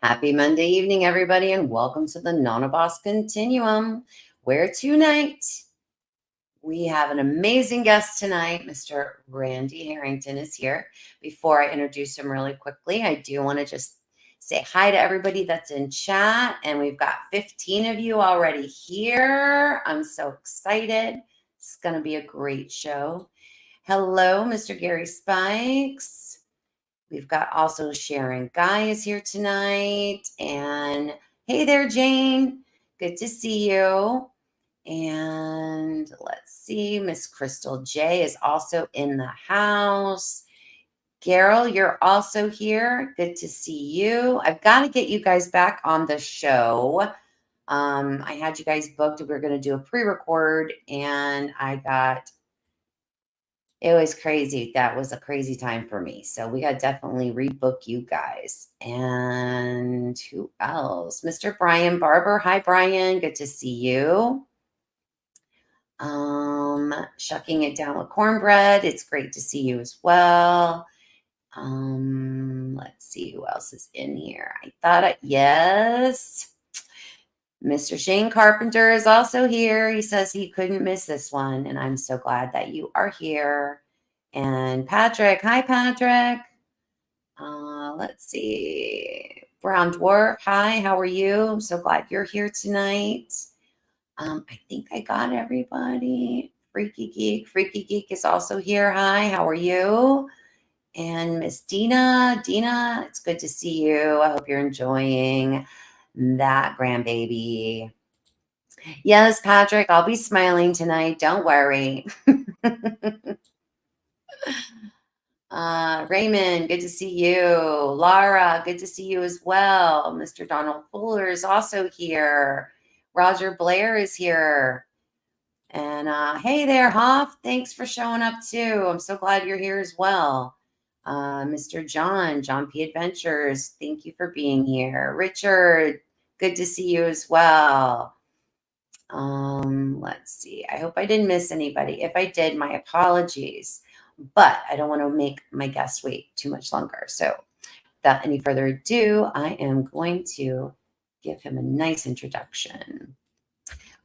Happy Monday evening, everybody, and welcome to the Nana Boss Continuum, where tonight we have an amazing guest tonight. Mr. Randy Harrington is here. Before I introduce him really quickly, I do want to just say hi to everybody that's in chat, and we've got 15 of you already here. I'm so excited. It's going to be a great show. Hello, Mr. Gary Spikes. We've got also Sharon Guy is here tonight. And hey there, Jane. Good to see you. And let's see, Miss Crystal J is also in the house. Carol, you're also here. Good to see you. I've got to get you guys back on the show. I had you guys booked. We were going to do a pre-record, and it was crazy. That was a crazy time for me. So we got to definitely rebook you guys. And who else? Mr. Brian Barber. Hi, Brian. Good to see you. Shucking it down with cornbread. It's great to see you as well. Let's see who else is in here. Yes. Mr. Shane Carpenter is also here. He says he couldn't miss this one, and I'm so glad that you are here. And Patrick, hi, Patrick. Let's see. Brown Dwarf, hi, how are you? I'm so glad you're here tonight. I think I got everybody. Freaky Geek is also here. Hi, how are you? And Miss Dina, it's good to see you. I hope you're enjoying that grandbaby. Yes, Patrick, I'll be smiling tonight. Don't worry. Raymond, good to see you. Laura, good to see you as well. Mr. Donald Fuller is also here. Roger Blair is here. And hey there, Hoff. Thanks for showing up too. I'm so glad you're here as well. Mr. John P. Adventures, thank you for being here. Richard, good to see you as well. Let's see. I hope I didn't miss anybody. If I did, my apologies. But I don't want to make my guests wait too much longer. So without any further ado, I am going to give him a nice introduction.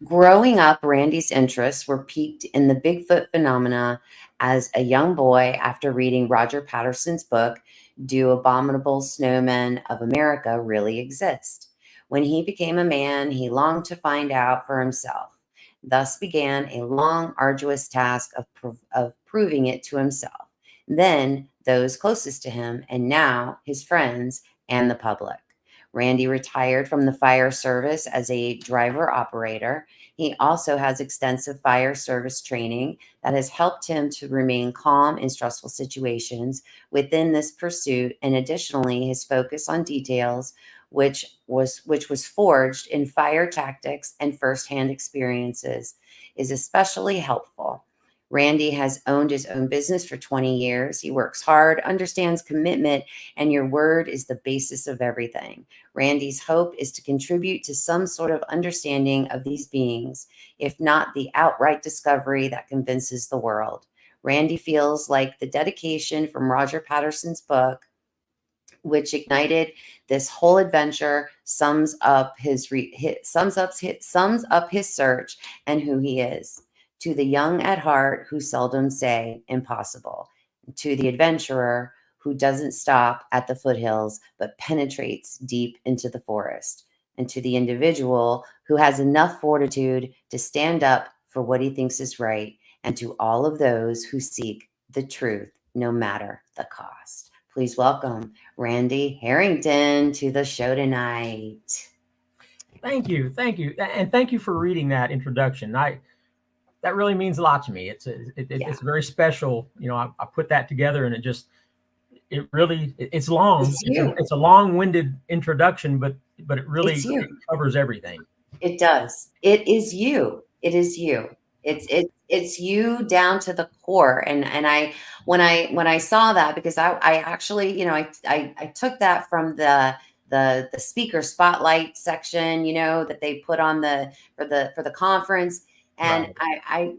Growing up, Randy's interests were piqued in the Bigfoot phenomena as a young boy after reading Roger Patterson's book, Do Abominable Snowmen of America Really Exist? When he became a man, he longed to find out for himself. Thus began a long, arduous task of proving it to himself, then those closest to him, and now his friends and the public. Randy retired from the fire service as a driver operator. He also has extensive fire service training that has helped him to remain calm in stressful situations within this pursuit, and additionally, his focus on details, which was forged in fire tactics and firsthand experiences, is especially helpful. Randy has owned his own business for 20 years. He works hard, understands commitment, and your word is the basis of everything. Randy's hope is to contribute to some sort of understanding of these beings, if not the outright discovery that convinces the world. Randy feels like the dedication from Roger Patterson's book, which ignited this whole adventure, sums up his search and who he is. To the young at heart who seldom say impossible, to the adventurer who doesn't stop at the foothills but penetrates deep into the forest, and to the individual who has enough fortitude to stand up for what he thinks is right, and to all of those who seek the truth no matter the cost. Please welcome Randy Harrington to the show tonight. Thank you. And thank you for reading that introduction. That really means a lot to me. It's very special. You know, I put that together, and it's long. It's a long-winded introduction, but it really covers everything. It does. It is you. It's you down to the core. And when I saw that, because I actually, you know, I took that from the speaker spotlight section, you know, that they put on for the conference. And right.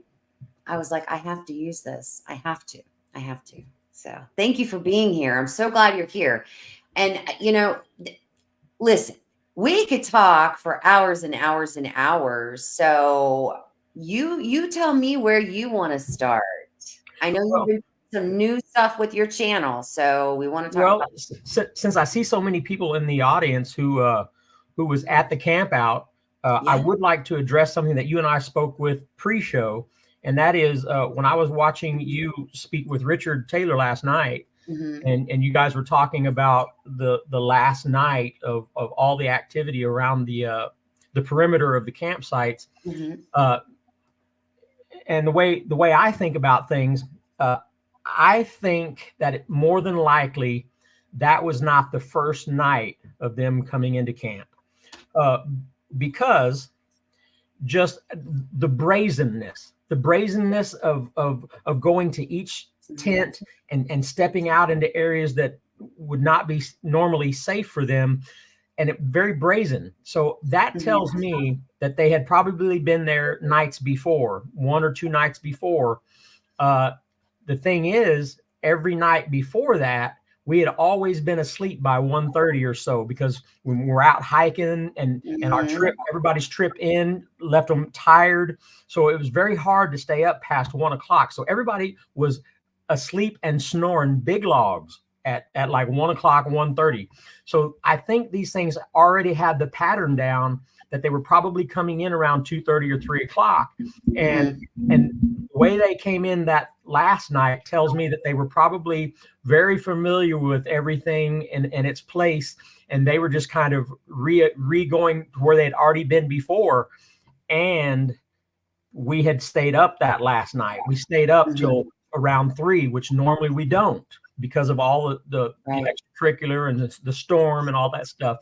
I was like, I have to use this. I have to. So thank you for being here. I'm so glad you're here. And, you know, listen, we could talk for hours and hours and hours. So you tell me where you want to start. I know you've Well, been doing some new stuff with your channel, so we want to talk well, about. since I see so many people in the audience who was at the camp out, I Yeah. would like to address something that you and I spoke with pre-show, and that is when I was watching you speak with Richard Taylor last night, Mm-hmm. and you guys were talking about the last night of all the activity around the perimeter of the campsites. Mm-hmm. Uh, and the way I think about things, I think that more than likely that was not the first night of them coming into camp, uh, because just the brazenness of going to each tent and stepping out into areas that would not be normally safe for them, and it very brazen. So that tells me that they had probably been there nights before, 1 or 2 nights before. The thing is, every night before that, we had always been asleep by 1:30 or so, because when we're out hiking and our trip, everybody's trip in left them tired. So it was very hard to stay up past 1 o'clock. So everybody was asleep and snoring big logs at like 1 o'clock, 1:30. So I think these things already had the pattern down, that they were probably coming in around 2:30 or 3 o'clock. And the way they came in that last night tells me that they were probably very familiar with everything and its place, and they were just kind of going to where they had already been before. And we had stayed up that last night. We stayed up till around 3, which normally we don't, because of all the extracurricular and the storm and all that stuff.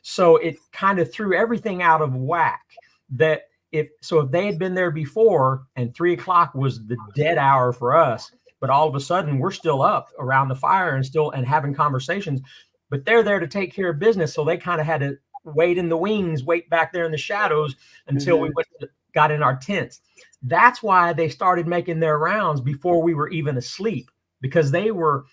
So it kind of threw everything out of whack. That if they had been there before, and 3 o'clock was the dead hour for us, but all of a sudden we're still up around the fire and having conversations, but they're there to take care of business. So they kind of had to wait in the wings, wait back there in the shadows until we got in our tents. That's why they started making their rounds before we were even asleep, because they were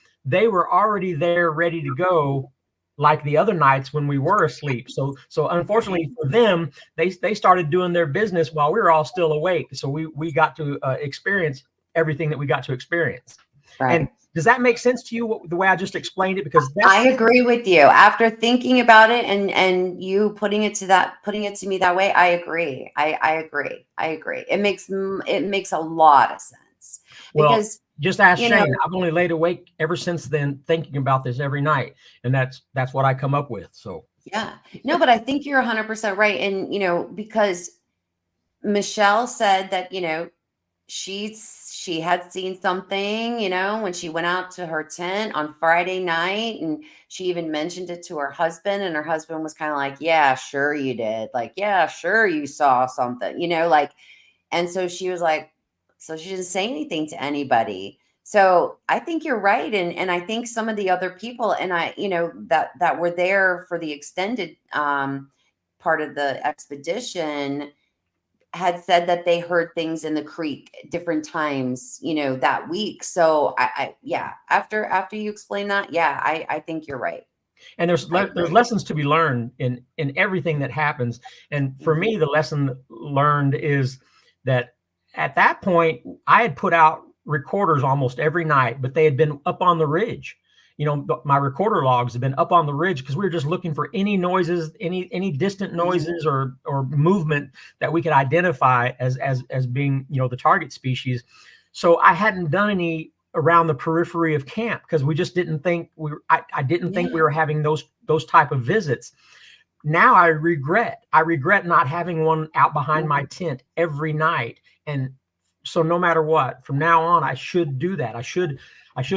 already there ready to go, like the other nights when we were asleep. So unfortunately for them, they started doing their business while we were all still awake. So we got to experience everything that we got to experience. Right. And does that make sense to you, the way I just explained it? Because I agree with you. After thinking about it and you putting it to me that way, I agree. I agree. It makes a lot of sense. Because just ask Shane. I've only laid awake ever since then thinking about this every night, and that's what I come up with. So yeah, no, but I think you're 100% right. And because Michelle said that she had seen something, when she went out to her tent on Friday night, and she even mentioned it to her husband, and her husband was kind of like, yeah, sure you did. Like, yeah, sure you saw something, and so she was like, so she didn't say anything to anybody. So I think you're right. And I think some of the other people and that were there for the extended part of the expedition had said that they heard things in the creek at different times, that week. So yeah, after you explain that, yeah, I think you're right. And there's lessons to be learned in everything that happens. And for me, the lesson learned is that at that point, I had put out recorders almost every night, but they had been up on the ridge. My recorder logs have been up on the ridge because we were just looking for any noises, any distant noises or movement that we could identify as being, the target species. So I hadn't done any around the periphery of camp because we just didn't think I didn't think we were having those type of visits. Now I regret not having one out behind my tent every night. And so no matter what, from now on, I should do that. I should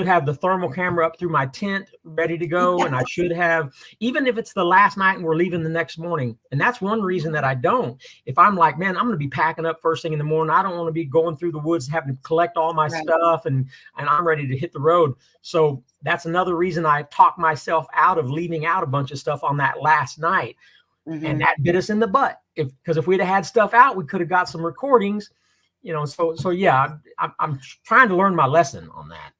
have the thermal camera up through my tent ready to go. And I should have, even if it's the last night and we're leaving the next morning. And that's one reason that I don't. If I'm like, man, I'm going to be packing up first thing in the morning. I don't want to be going through the woods, having to collect all my stuff and I'm ready to hit the road. So that's another reason I talked myself out of leaving out a bunch of stuff on that last night. And that bit us in the butt. Because if we'd have had stuff out, we could have got some recordings, so yeah, I'm trying to learn my lesson on that.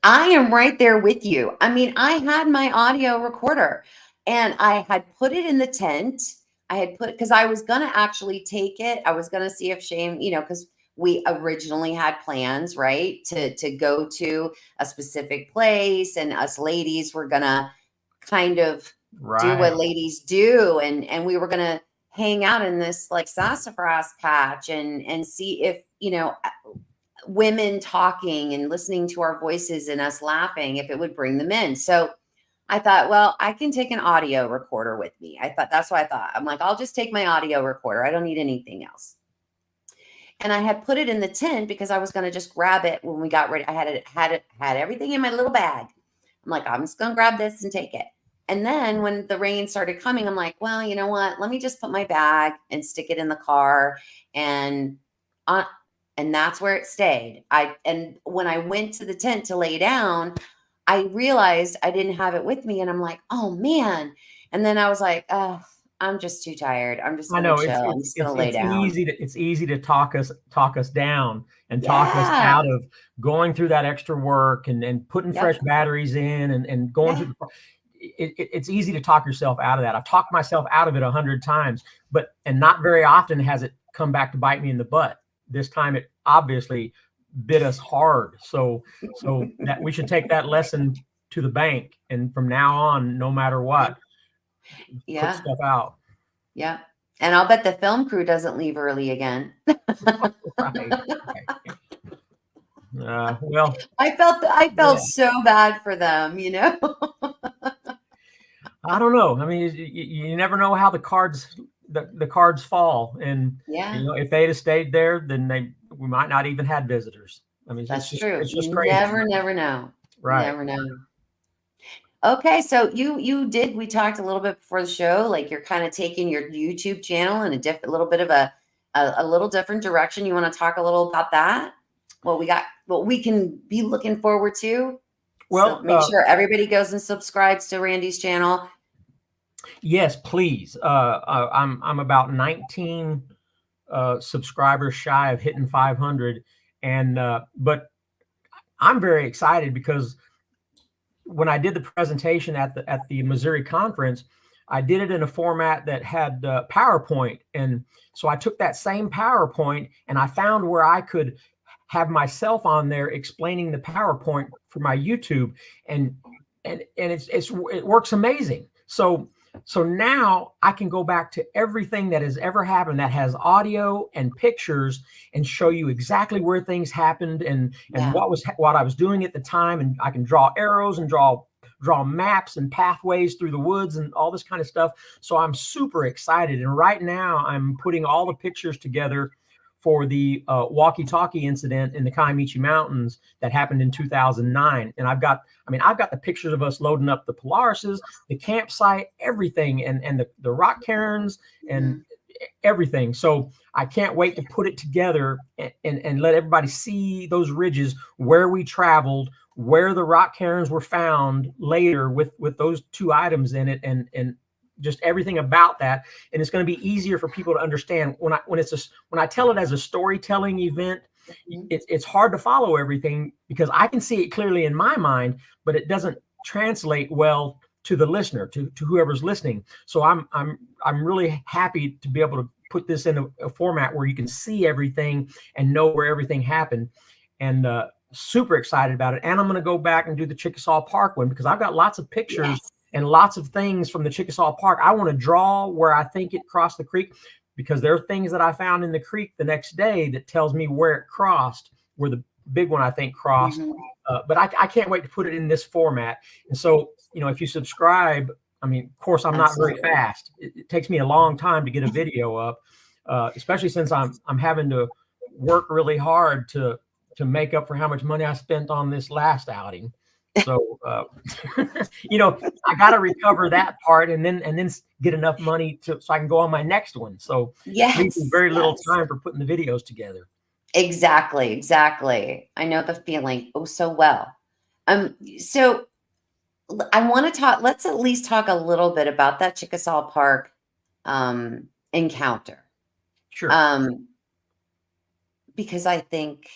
I am right there with you. I mean, I had my audio recorder. And I had put it in the tent. I had put, because I was going to actually take it. I was going to see if Shane, because we originally had plans, right, to go to a specific place, and us ladies were going to kind of do Right. what ladies do, and we were going to hang out in this like sassafras patch and see if, women talking and listening to our voices and us laughing, if it would bring them in. So I thought, well, I can take an audio recorder with me. I thought that's what I thought. I'm like, I'll just take my audio recorder. I don't need anything else. And I had put it in the tent because I was going to just grab it when we got ready. I had everything in my little bag. I'm like, I'm just going to grab this and take it. And then when the rain started coming, I'm like, well, you know what? Let me just put my bag and stick it in the car, and and that's where it stayed. And when I went to the tent to lay down, I realized I didn't have it with me, and I'm like, oh man. And then I was like, I'm just too tired. I'm just I gonna know chill. I'm just gonna lay it's down. easy to talk us down and talk us Yeah. out of going through that extra work and putting fresh Yep. batteries in and going Yeah. through it's easy to talk yourself out of that. I've talked myself out of it 100 times, and not very often has it come back to bite me in the butt. This time it obviously bit us hard. So that we should take that lesson to the bank, and from now on, no matter what, put Yeah. stuff out. Yeah. And I'll bet the film crew doesn't leave early again. Right. Well, I felt yeah. so bad for them, I don't know. I mean, you never know how the cards fall, and Yeah, if they'd have stayed there, then we might not even had visitors. I mean, that's true. it's just You crazy, never know. right? Never know. Okay, so we talked a little bit before the show, like you're kind of taking your YouTube channel in a little bit of a little different direction. You want to talk a little about that? What we can be looking forward to. So Well, make sure everybody goes and subscribes to Randy's channel. yes, please. I'm about 19 subscribers shy of hitting 500, and but I'm very excited because when I did the presentation at the Missouri conference, I did it in a format that had PowerPoint, and so I took that same PowerPoint and I found where I could have myself on there explaining the PowerPoint for my YouTube, and it works amazing. So now I can go back to everything that has ever happened that has audio and pictures and show you exactly where things happened and Yeah. what I was doing at the time. And I can draw arrows and draw maps and pathways through the woods and all this kind of stuff. So I'm super excited. And right now I'm putting all the pictures together for the walkie-talkie incident in the Kiamichi Mountains that happened in 2009. And I've got the pictures of us loading up the Polarises, the campsite, everything, and the rock cairns and everything. So I can't wait to put it together and let everybody see those ridges, where we traveled, where the rock cairns were found later with those two items in it, and just everything about that. And it's going to be easier for people to understand when I tell it as a storytelling event. It's hard to follow everything because I can see it clearly in my mind, but it doesn't translate well to the listener, to whoever's listening. So I'm really happy to be able to put this in a format where you can see everything and know where everything happened, and super excited about it. And I'm going to go back and do the Chickasaw Park one because I've got lots of pictures and lots of things from the Chickasaw Park. I want to draw where I think it crossed the creek, because there are things that I found in the creek the next day that tells me where it crossed, where the big one I think crossed. But I can't wait to put it in this format. And so, if you subscribe, I mean, of course, I'm not very fast. It takes me a long time to get a video up, especially since I'm having to work really hard to make up for how much money I spent on this last outing. So, I got to recover that part and then get enough money so I can go on my next one. So leaving very little time for putting the videos together. Exactly. I know the feeling so well. So I want to talk, let's at least talk a little bit about that Chickasaw Park encounter. Sure. Because I think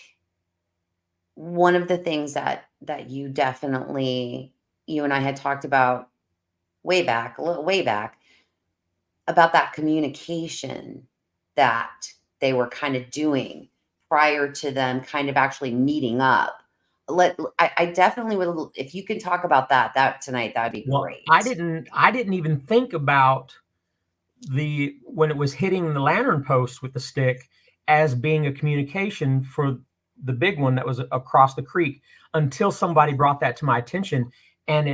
one of the things that you and I had talked about a little way back, about that communication that they were kind of doing prior to them kind of actually meeting up. I definitely would, if you can talk about that tonight, that'd be great. I didn't even think about when it was hitting the lantern post with the stick as being a communication for the big one that was across the creek until somebody brought that to my attention, and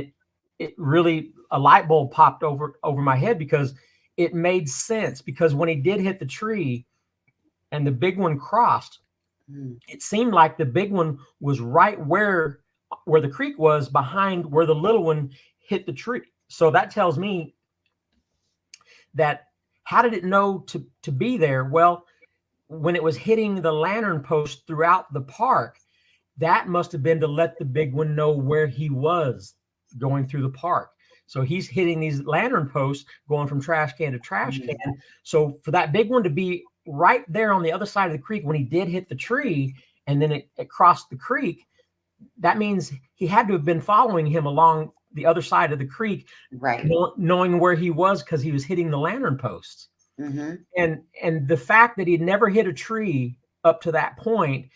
it really, a light bulb popped over my head, because it made sense. Because when he did hit the tree and the big one crossed, it seemed like the big one was right where the creek was, behind where the little one hit the tree. So that tells me that, how did it know to be there? Well, when it was hitting the lantern post throughout the park, that must have been to let the big one know where he was going through the park. So he's hitting these lantern posts going from trash can to trash can. So for that big one to be right there on the other side of the creek when he did hit the tree, and then it crossed the creek, that means he had to have been following him along the other side of the creek, right? Knowing where he was, because he was hitting the lantern posts. Mm-hmm. And the fact that he'd never hit a tree up to that point,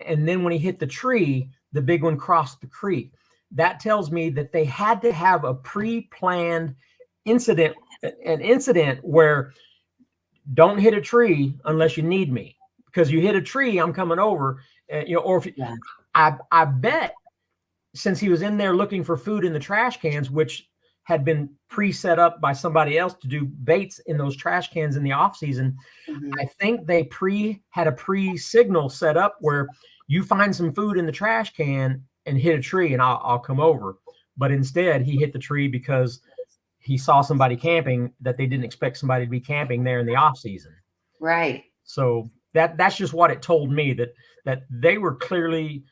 and then when he hit the tree, the big one crossed the creek, that tells me that they had to have a pre-planned incident, an incident where, don't hit a tree unless you need me, because you hit a tree, I'm coming over. Or if I bet, since he was in there looking for food in the trash cans, which had been pre-set up by somebody else to do baits in those trash cans in the off season, I think they had a pre-signal set up where you find some food in the trash can and hit a tree, and I'll come over. But instead, he hit the tree because he saw somebody camping that they didn't expect somebody to be camping there in the off season. Right. So that's just what it told me, that they were clearly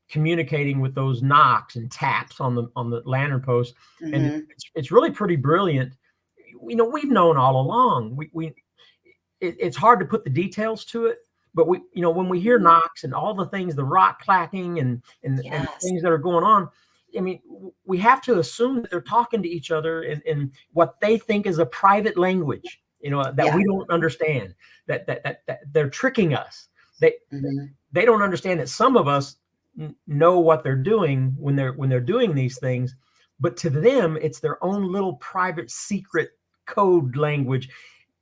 communicating with those knocks and taps on the lantern post. And it's really pretty brilliant. We've known all along. It's hard to put the details to it, but when we hear knocks and all the things, the rock clacking and things that are going on, I mean, we have to assume that they're talking to each other in what they think is a private language, that we don't understand, that they're tricking us. They don't understand that some of us know what they're doing when they're doing these things, but to them, it's their own little private secret code language.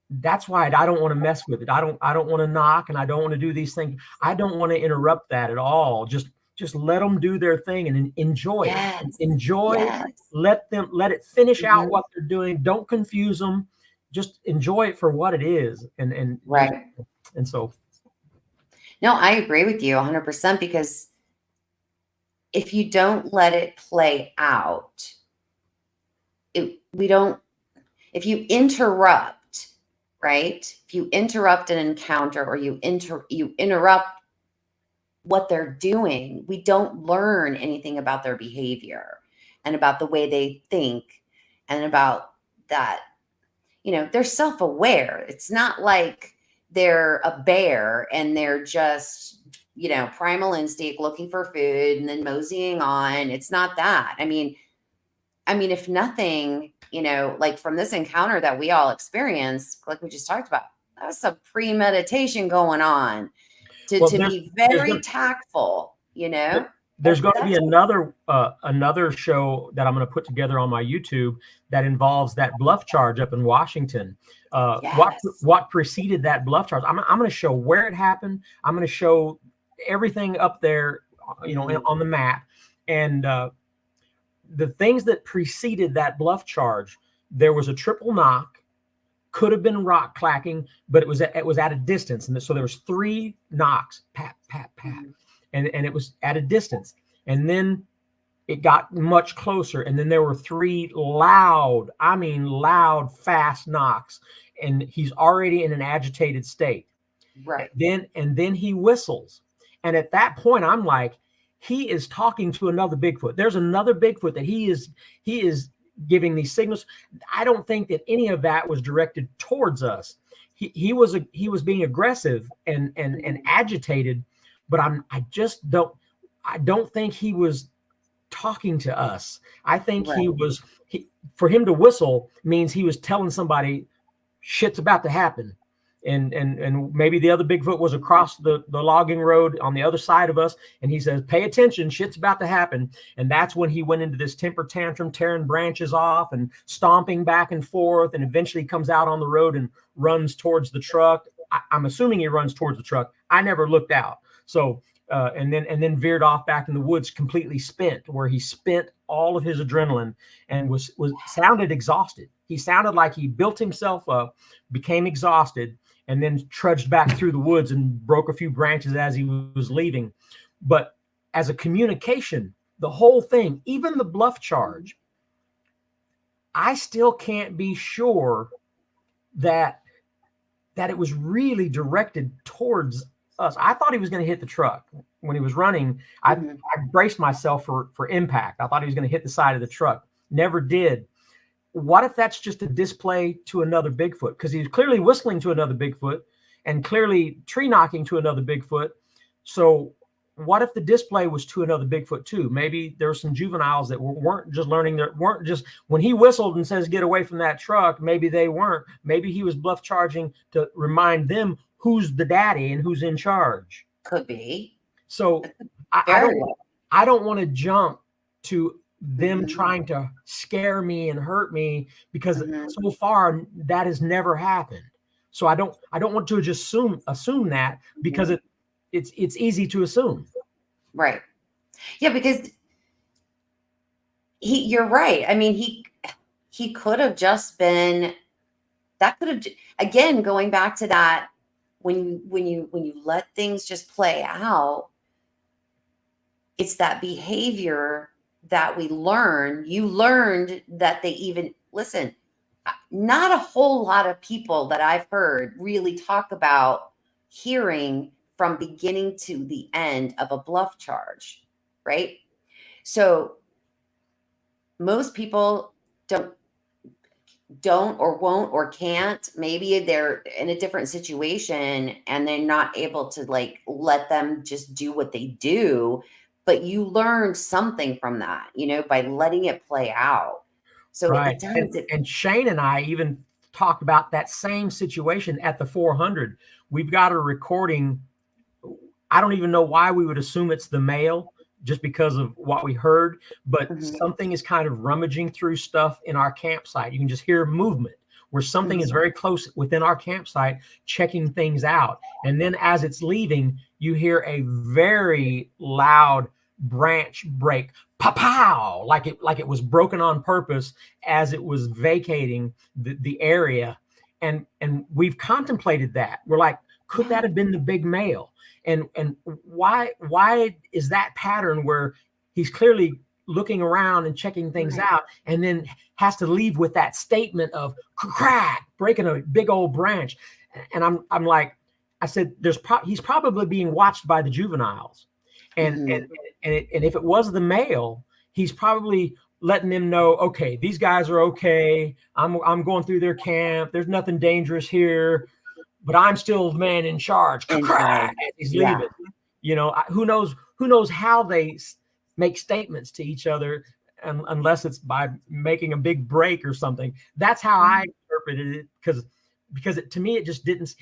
That's why I don't want to mess with it. I don't want to knock, and I don't want to do these things. I don't want to interrupt that at all. Just let them do their thing and enjoy it. Enjoy. Let it finish out what they're doing. Don't confuse them. Just enjoy it for what it is. And right. And so. No, I agree with you 100%, because if you don't let it play out, if you interrupt, right? If you interrupt an encounter, or you interrupt what they're doing, we don't learn anything about their behavior and about the way they think, and about that, they're self-aware. It's not like they're a bear and they're just, primal instinct looking for food and then moseying on. It's not that. I mean, if nothing, like from this encounter that we all experienced, like we just talked about, that was some premeditation going on to be very tactful, There's going to be another show that I'm going to put together on my YouTube that involves that bluff charge up in Washington. What preceded that bluff charge? I'm going to show where it happened. I'm going to show everything up there, on the map, and the things that preceded that bluff charge. There was a triple knock. Could have been rock clacking, but it was at a distance, and so there was 3 knocks, pat, pat, pat. And it was at a distance. And then it got much closer. And then there were 3 loud, fast knocks. And he's already in an agitated state. Right. Then he whistles. And at that point, I'm like, he is talking to another Bigfoot. There's another Bigfoot that he is giving these signals. I don't think that any of that was directed towards us. He was being aggressive and agitated. But I don't think he was talking to us. I think Right. for him to whistle means he was telling somebody shit's about to happen. And maybe the other Bigfoot was across the logging road on the other side of us, and he says, pay attention, shit's about to happen. And that's when he went into this temper tantrum, tearing branches off and stomping back and forth, and eventually comes out on the road and runs towards the truck. I'm assuming he runs towards the truck. I never looked out. So and then veered off back in the woods, completely spent, where he spent all of his adrenaline and was sounded exhausted. He sounded like he built himself up, became exhausted, and then trudged back through the woods and broke a few branches as he was leaving. But as a communication, the whole thing, even the bluff charge, I still can't be sure that it was really directed towards us. I thought he was going to hit the truck when he was running. I braced myself for impact. I thought he was going to hit the side of the truck. Never did. What if that's just a display to another Bigfoot? Because he's clearly whistling to another Bigfoot and clearly tree knocking to another Bigfoot. So what if the display was to another Bigfoot too? Maybe there were some juveniles that weren't just learning, that weren't just, when he whistled and says, get away from that truck, maybe they weren't. Maybe he was bluff charging to remind them who's the daddy and who's in charge. Could be. So I don't want to jump to them trying to scare me and hurt me, because so far that has never happened. So I don't want to just assume that, because it's easy to assume. Right. Yeah, because you're right. I mean, he could have just been, that could have, again, going back to that, when you let things just play out, it's that behavior that we learn. You learned that they even, listen, not a whole lot of people that I've heard really talk about hearing from beginning to the end of a bluff charge, right? So most people don't or won't or can't. Maybe they're in a different situation and they're not able to like let them just do what they do. But you learn something from that, by letting it play out. So right. And Shane and I even talked about that same situation at the 400. We've got a recording. I don't even know why we would assume it's the male, just because of what we heard, but something is kind of rummaging through stuff in our campsite. You can just hear movement where something is very close within our campsite, checking things out. And then as it's leaving, you hear a very loud branch break, pow, like it was broken on purpose as it was vacating the area. And we've contemplated that. We're like, could that have been the big male? And why is that pattern where he's clearly looking around and checking things out, and then has to leave with that statement of crack, breaking a big old branch? And I'm like, I said, he's probably being watched by the juveniles, and if it was the male, he's probably letting them know, okay, these guys are okay. I'm going through their camp. There's nothing dangerous here, but I'm still the man in charge. He's leaving. Who knows how they make statements to each other, unless it's by making a big break or something. That's how I interpreted it, because to me, it just didn't.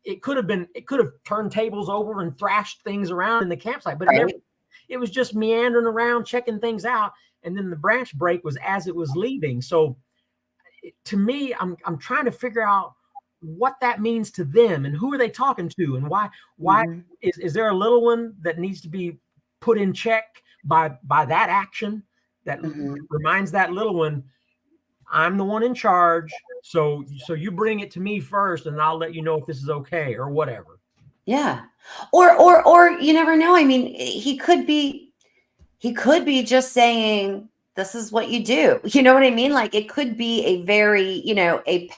It could have turned tables over and thrashed things around in the campsite, but it was just meandering around, checking things out. And then the branch break was as it was leaving. So to me, I'm trying to figure out what that means to them, and who are they talking to, and why is there a little one that needs to be put in check by that action that reminds that little one, I'm the one in charge. So you bring it to me first, and I'll let you know if this is okay or whatever. Yeah. Or you never know. I mean, he could be just saying, this is what you do. You know what I mean? Like, it could be a very, a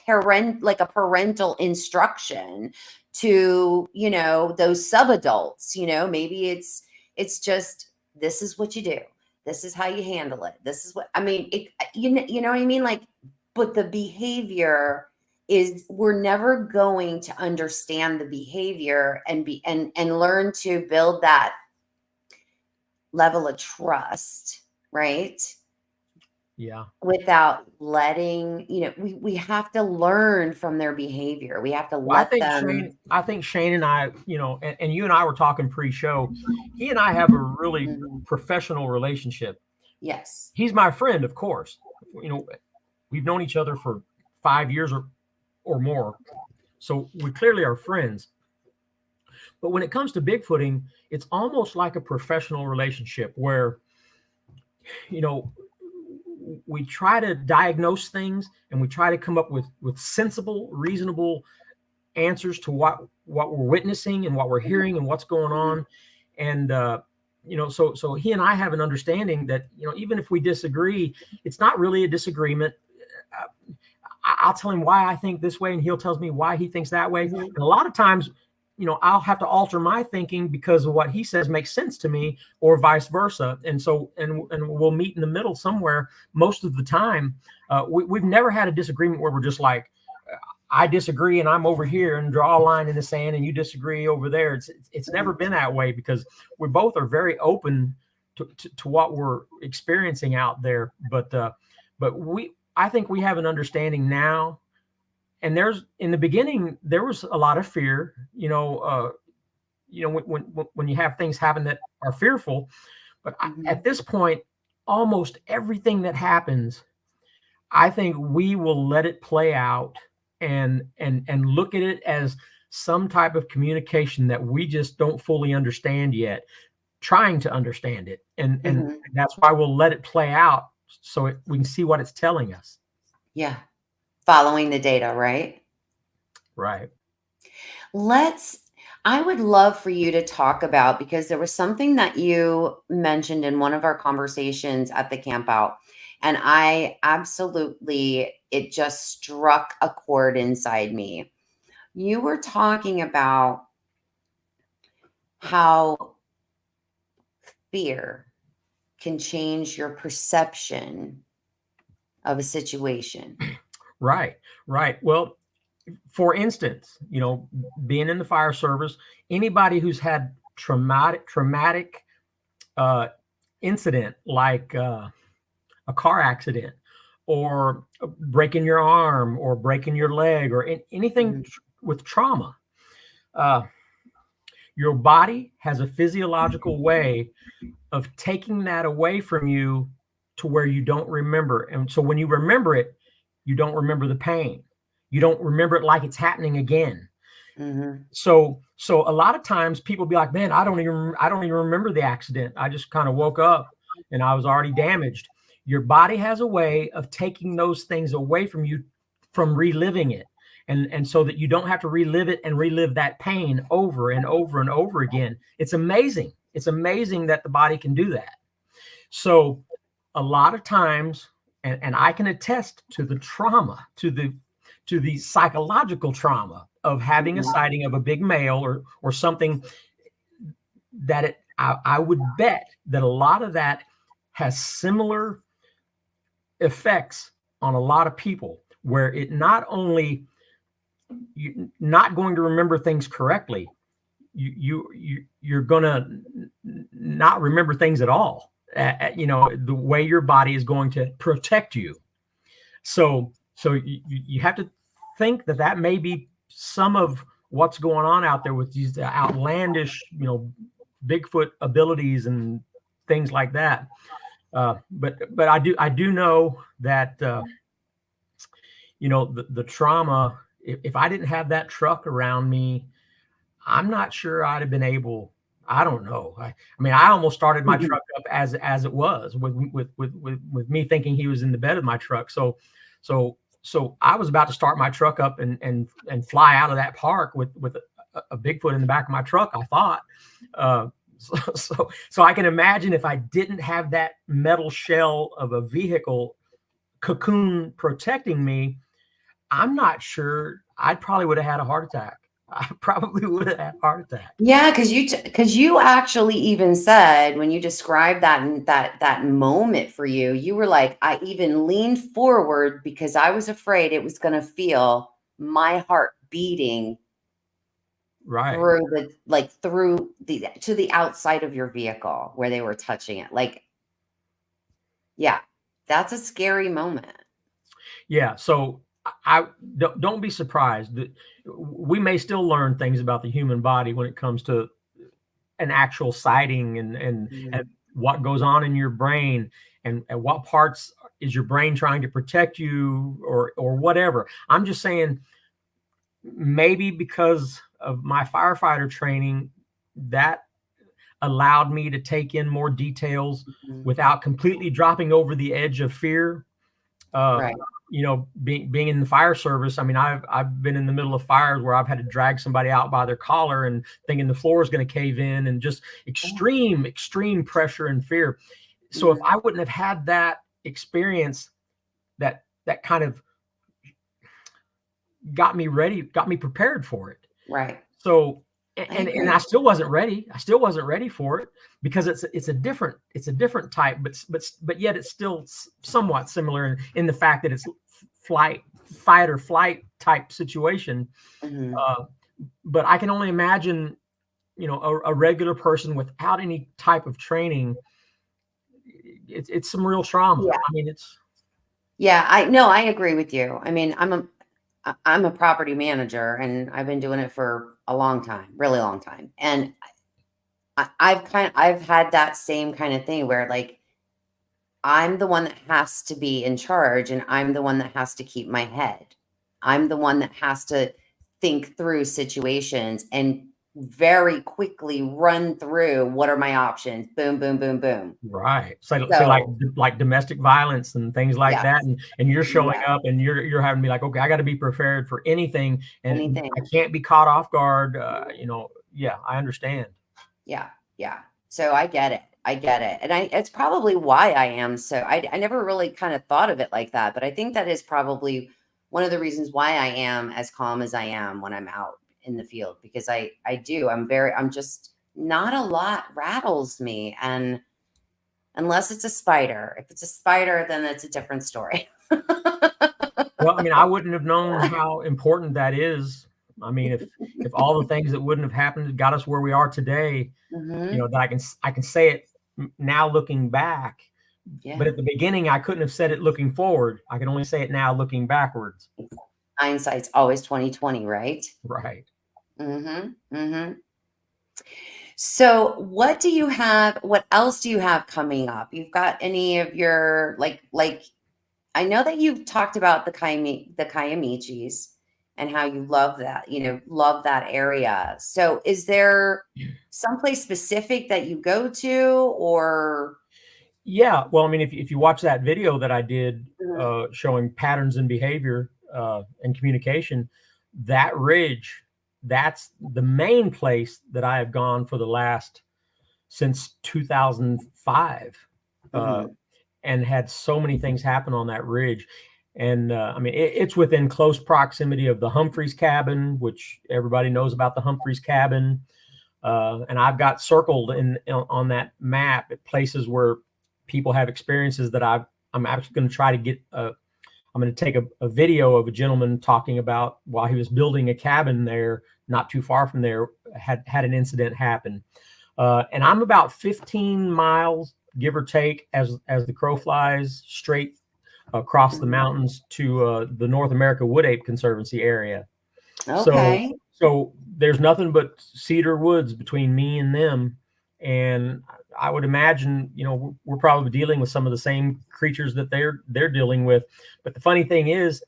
parental instruction to, those sub-adults. Maybe it's just, this is what you do. This is how you handle it. This is what, I mean, you know what I mean? Like, but the behavior is, we're never going to understand the behavior and learn to build that level of trust right? Yeah. Without letting, we have to learn from their behavior. We have to Well, let them. I think Shane and I, and you and I were talking pre-show. He and I have a really Mhm. professional relationship. Yes. He's my friend, of course. You know, we've known each other for 5 years or more. So we clearly are friends. But when it comes to Bigfooting, it's almost like a professional relationship where, you know, we try to diagnose things and we try to come up with sensible, reasonable answers to what we're witnessing and what we're hearing and what's going Mhm. on. And so he and I have an understanding that, even if we disagree, it's not really a disagreement. I'll tell him why I think this way and he'll tell me why he thinks that way. Mhm. And a lot of times, I'll have to alter my thinking because of what he says makes sense to me, or vice versa. And so, and we'll meet in the middle somewhere most of the time. We've never had a disagreement where we're just like, I disagree and I'm over here and draw a line in the sand and you disagree over there. It's never been that way because we both are very open to what we're experiencing out there. But I think we have an understanding now. And in the beginning, there was a lot of fear, when you have things happen that are fearful. But at Mhm. this point, almost everything that happens, I think we will let it play out and look at it as some type of communication that we just don't fully understand yet, trying to understand it. And Mhm. that's why we'll let it play out so we can see what it's telling us. Yeah. Following the data, right? Right. Let's I would love for you to talk about, because there was something that you mentioned in one of our conversations at the camp out, and I absolutely, it just struck a chord inside me. You were talking about how fear can change your perception of a situation. Right. Right. Well, for instance, being in the fire service, anybody who's had traumatic uh, incident like a car accident or breaking your arm or breaking your leg or anything Mhm. with trauma, uh, your body has a physiological way of taking that away from you to where you don't remember. And so when you remember it, you don't remember the pain. You don't remember it like it's happening again. Mhm. So a lot of times people be like, man, I don't even remember the accident. I just kind of woke up and I was already damaged. Your body has a way of taking those things away from you, from reliving it. And so that you don't have to relive it and relive that pain over and over and over again. It's amazing. It's amazing that the body can do that. So a lot of times, and I can attest to the trauma, to the psychological trauma of having a Mhm. sighting of a big male or something, that I would bet that a lot of that has similar effects on a lot of people, where it not only you're not going to remember things correctly, you're gonna not remember things at all. The way your body is going to protect you. So you have to think that may be some of what's going on out there with these outlandish, Bigfoot abilities and things like that. But I do know that the trauma. If I didn't have that truck around me, I'm not sure I'd have been able. I don't know. I mean, I almost started my Mhm. truck up as it was with me thinking he was in the bed of my truck. So I was about to start my truck up and fly out of that park with a Bigfoot in the back of my truck. I thought. Uh, so I can imagine if I didn't have that metal shell of a vehicle cocoon protecting me, I'm not sure. I probably would have had a heart attack. I probably would have had a heart attack. Yeah, because you actually even said, when you described that moment for you, you were like, I even leaned forward because I was afraid it was going to feel my heart beating Right. through the to the outside of your vehicle where they were touching it. Like, Yeah. That's a scary moment. Yeah. So I don't be surprised that we may still learn things about the human body when it comes to an actual sighting and what goes on in your brain and what parts is your brain trying to protect you or whatever. I'm just saying maybe because of my firefighter training, that allowed me to take in more details without completely dropping over the edge of fear. Right. Being in the fire service, I mean, I've been in the middle of fires where I've had to drag somebody out by their collar and thinking the floor is going to cave in, and just extreme pressure and fear. So if I wouldn't have had that experience, that kind of got me ready, got me prepared for it. Right. So and I still wasn't ready. I still wasn't ready for it because it's a different type, but yet it's still somewhat similar in the fact that it's fight or flight type situation. But I can only imagine, a regular person without any type of training. It's some real trauma. Yeah. I mean, I agree with you. I mean, I'm a property manager and I've been doing it for a long time, really long time. And I've had that same kind of thing where like I'm the one that has to be in charge and I'm the one that has to keep my head. I'm the one that has to think through situations and very quickly run through what are my options. Boom, boom, boom, boom. right. So So like domestic violence and things like yeah, that, and you're showing yeah, up and you're having to be like, okay, I got to be prepared for anything, and anything. I can't be caught off guard. Yeah, I understand. Yeah, yeah. So I get it. I get it. And it's probably why I am so I never really kind of thought of it like that, but I think that is probably one of the reasons why I am as calm as I am when I'm out in the field because I'm just not a lot rattles me and unless it's a spider. If it's a spider, then it's a different story. Well, I mean, I wouldn't have known how important that is. I mean, if all the things that wouldn't have happened got us where we are today, that I can say it now looking back. Yeah. But at the beginning, I couldn't have said it looking forward. I can only say it now looking backwards. Hindsight's always 2020, right? Right. So what else do you have coming up? You've got any of your like I know that you've talked about the Kiamichis and how you love that, love that area. So is there someplace specific that you go to or Yeah. Well, I mean, if you watch that video that I did showing patterns in behavior and communication, that ridge, that's the main place that I have gone for the last since 2005, and had so many things happen on that ridge. And I mean, it's within close proximity of the Humphreys cabin, which everybody knows about the Humphreys cabin. And I've got circled on that map at places where people have experiences that I'm actually going to try to get. I'm going to take a video of a gentleman talking about while he was building a cabin there, not too far from there, had an incident happen. And I'm about 15 miles, give or take, as the crow flies, straight across the mountains to the North America Wood Ape Conservancy area. okay. So there's nothing but cedar woods between me and them. And I would imagine, we're probably dealing with some of the same creatures that they're dealing with. But the funny thing is,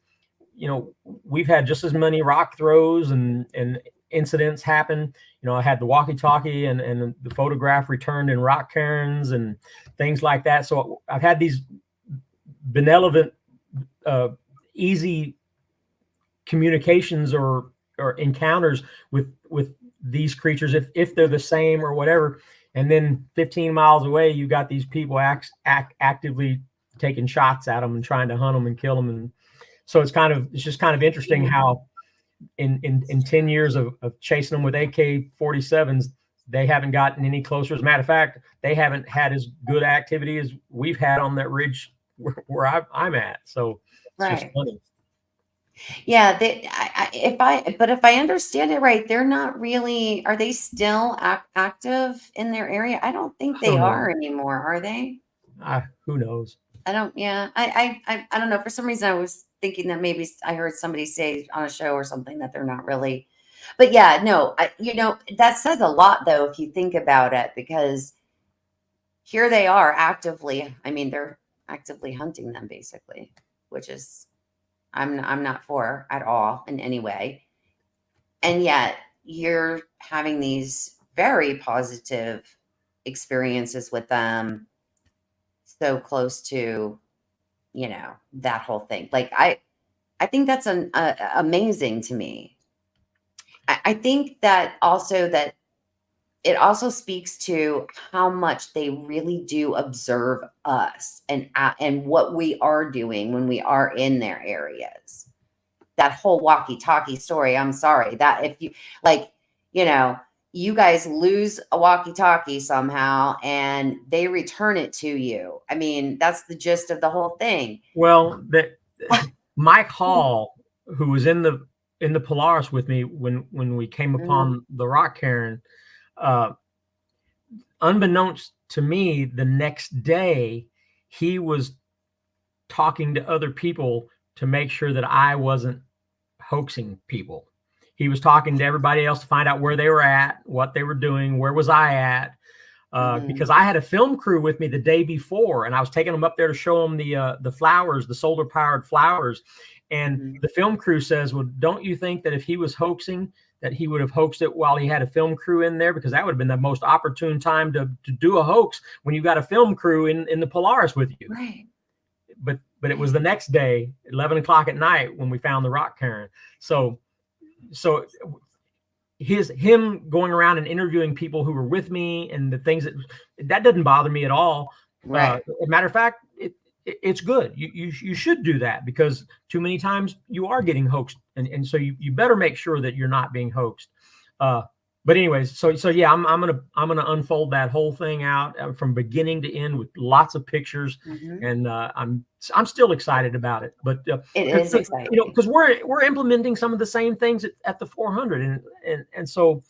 we've had just as many rock throws and incidents happen. I had the walkie-talkie and the photograph returned in rock cairns and things like that. So I've had these benevolent, easy communications or encounters with these creatures if they're the same or whatever. And then 15 miles away, you got these people actively taking shots at them and trying to hunt them and kill them. And so it's just kind of interesting how in 10 years of chasing them with AK-47s, they haven't gotten any closer. As a matter of fact, they haven't had as good activity as we've had on that ridge where I'm at. So it's just funny. Yeah, if I understand it right, they're not really. Are they still active in their area? I don't think they are anymore. Are they? Who knows? I don't. Yeah, I don't know. For some reason, I was thinking that maybe I heard somebody say on a show or something that they're not really. But yeah, no. That says a lot though if you think about it, because here they are actively. I mean, they're actively hunting them basically, which is I'm not for at all in any way. And yet you're having these very positive experiences with them, so close to that whole thing. Like I think that's amazing to me. I think that it also speaks to how much they really do observe us and what we are doing when we are in their areas. That whole walkie-talkie story. I'm sorry that if you like, you know, you guys lose a walkie-talkie somehow and they return it to you. I mean, that's the gist of the whole thing. Well, that Mike Hall, who was in the Polaris with me when we came upon the rock cairn, unbeknownst to me, the next day he was talking to other people to make sure that I wasn't hoaxing people. He was talking to everybody else to find out where they were at, what they were doing, where was I at, because I had a film crew with me the day before, and I was taking them up there to show them the flowers, the solar powered flowers. And the film crew says, well, don't you think that if he was hoaxing, that he would have hoaxed it while he had a film crew in there? Because that would have been the most opportune time to do a hoax, when you got a film crew in the Polaris with you. Right. But it was the next day, 11 o'clock at night, when we found the rock cairn. So him going around and interviewing people who were with me and the things that doesn't bother me at all. Right. As a matter of fact, it's good. You should do that, because too many times you are getting hoaxed, and so you better make sure that you're not being hoaxed. But anyways, so yeah, I'm gonna unfold that whole thing out from beginning to end with lots of pictures, and I'm still excited about it. But it is exciting, because we're implementing some of the same things at the 400, and so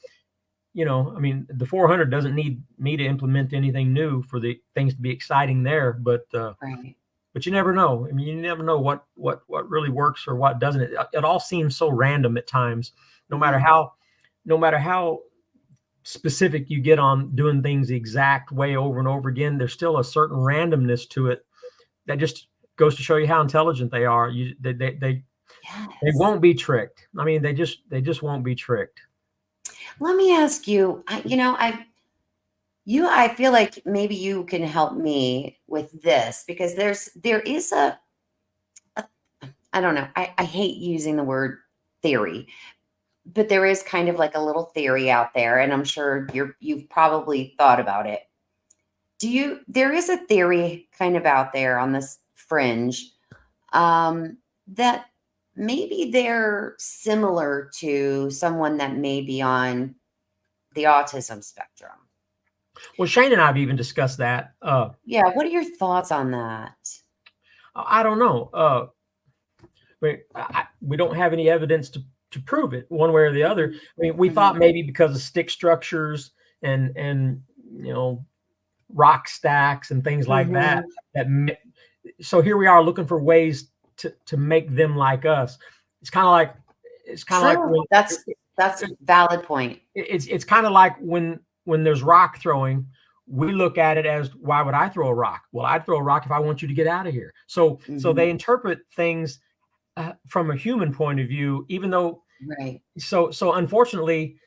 I mean, the 400 doesn't need me to implement anything new for the things to be exciting there, but right. But you never know. I mean, you never know what really works or what doesn't. It all seems so random at times. No matter how specific you get on doing things the exact way over and over again, there's still a certain randomness to it that just goes to show you how intelligent they are. They won't be tricked. I mean, they just won't be tricked. Let me ask you. I feel like maybe you can help me with this, because there is a I don't know. I hate using the word theory, but there is kind of like a little theory out there, and I'm sure you've probably thought about it. There is a theory kind of out there on this fringe, that maybe they're similar to someone that may be on the autism spectrum. Well, Shane and I have even discussed that. Yeah. What are your thoughts on that? I don't know. We don't have any evidence to prove it one way or the other. I mean, we thought maybe because of stick structures and rock stacks and things like that. So here we are looking for ways to make them like us. It's kind of like that's a valid point. It's kind of like when there's rock throwing, we look at it as, why would I throw a rock? Well, I'd throw a rock if I want you to get out of here. So they interpret things from a human point of view, even though So unfortunately,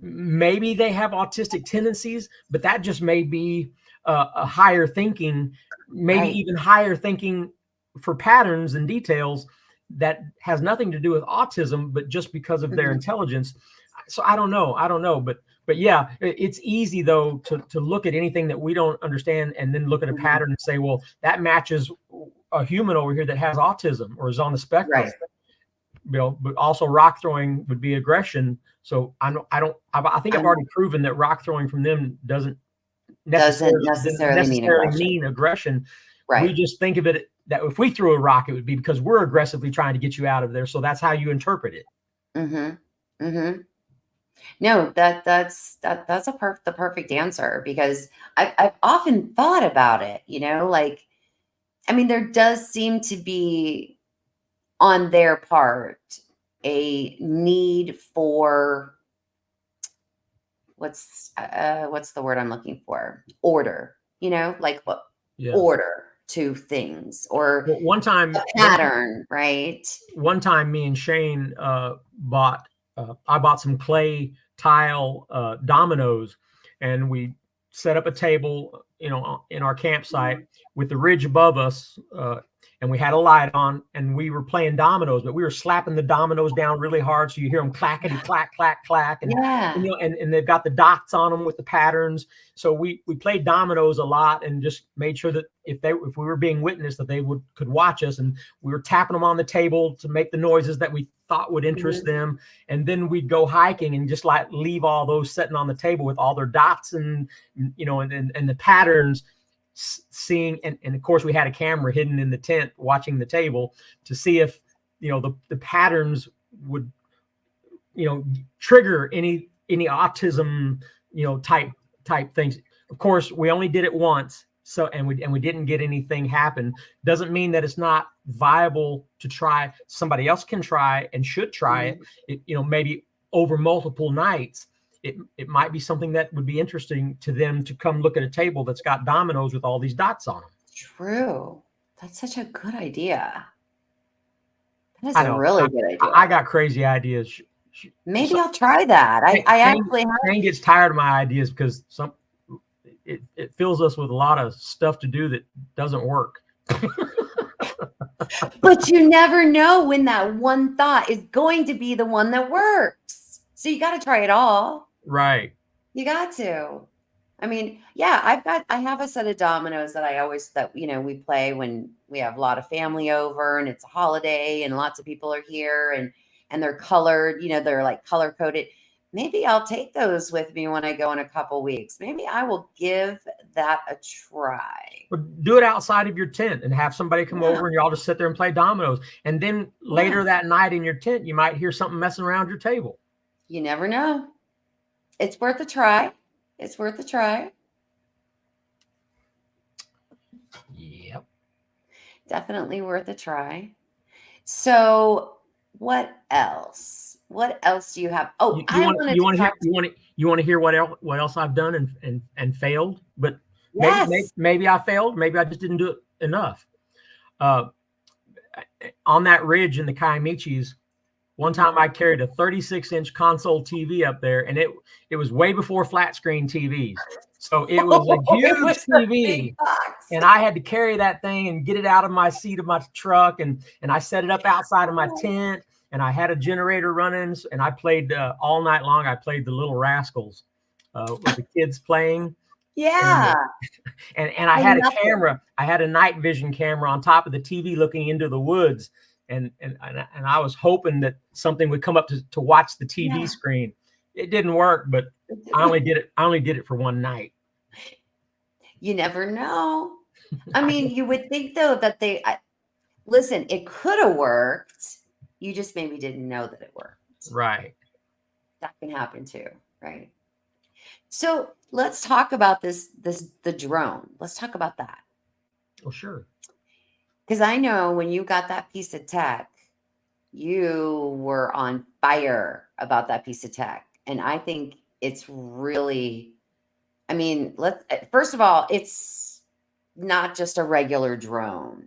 maybe they have autistic tendencies, but that just may be a higher thinking, maybe even higher thinking for patterns and details that has nothing to do with autism, but just because of their intelligence. So I don't know, but yeah, it's easy though to look at anything that we don't understand and then look at a pattern and say, well, that matches a human over here that has autism or is on the spectrum. But also rock throwing would be aggression. So I think I've already proven that rock throwing from them doesn't necessarily mean aggression. Right. We just think of it that if we threw a rock, it would be because we're aggressively trying to get you out of there. So that's how you interpret it. No, that's the perfect answer, because I've often thought about it, like I mean, there does seem to be on their part a need for what's the word I'm looking for? Order, like what order to things or well, one time, a pattern, right? One time me and Shane I bought some clay tile dominoes, and we set up a table, in our campsite with the ridge above us, and we had a light on, and we were playing dominoes, but we were slapping the dominoes down really hard, so you hear them clackety clack clack clack, and and they've got the dots on them with the patterns. So we played dominoes a lot, and just made sure that if we were being witnessed, that they could watch us, and we were tapping them on the table to make the noises that we thought would interest them, and then we'd go hiking and just like leave all those sitting on the table with all their dots and and the patterns, seeing, and of course we had a camera hidden in the tent watching the table to see if the patterns would trigger any autism type things. Of course we only did it once, so and we didn't get anything happen. Doesn't mean that it's not viable to try. Somebody else can try and should try it, maybe over multiple nights. It might be something that would be interesting to them to come look at a table that's got dominoes with all these dots on them. True. That's such a good idea. That is a really good idea. I got crazy ideas. Maybe I'll try that. I actually Shane gets tired of my ideas because it fills us with a lot of stuff to do that doesn't work. But you never know when that one thought is going to be the one that works. So you got to try it all. Right. You got to. I mean, yeah, I have a set of dominoes that we play when we have a lot of family over and it's a holiday and lots of people are here and they're colored, they're like color coded. Maybe I'll take those with me when I go in a couple weeks. Maybe I will give that a try. But do it outside of your tent and have somebody come over and y'all just sit there and play dominoes. And then later that night in your tent, you might hear something messing around your table. You never know. It's worth a try. It's worth a try. Yep. Definitely worth a try. So what else? What else do you have? Oh, you want to hear what else I've done and failed? But maybe I failed. Maybe I just didn't do it enough. On that ridge in the Kiamichis, one time I carried a 36-inch console TV up there, and it was way before flat screen TVs. So it was a huge TV, and I had to carry that thing and get it out of my seat of my truck, and I set it up outside of my tent, and I had a generator running, and I played all night long. I played the Little Rascals with the kids playing. Yeah. And I had a camera. I had a night vision camera on top of the TV looking into the woods. And I was hoping that something would come up to watch the TV screen. It didn't work, but I only did it for one night. You never know. I mean, you would think though that listen, it could have worked. You just maybe didn't know that it worked. Right. That can happen too, right? So let's talk about the drone. Let's talk about that. Oh, sure. Because I know when you got that piece of tech, you were on fire about that piece of tech. And I think it's really, I mean, first of all, it's not just a regular drone.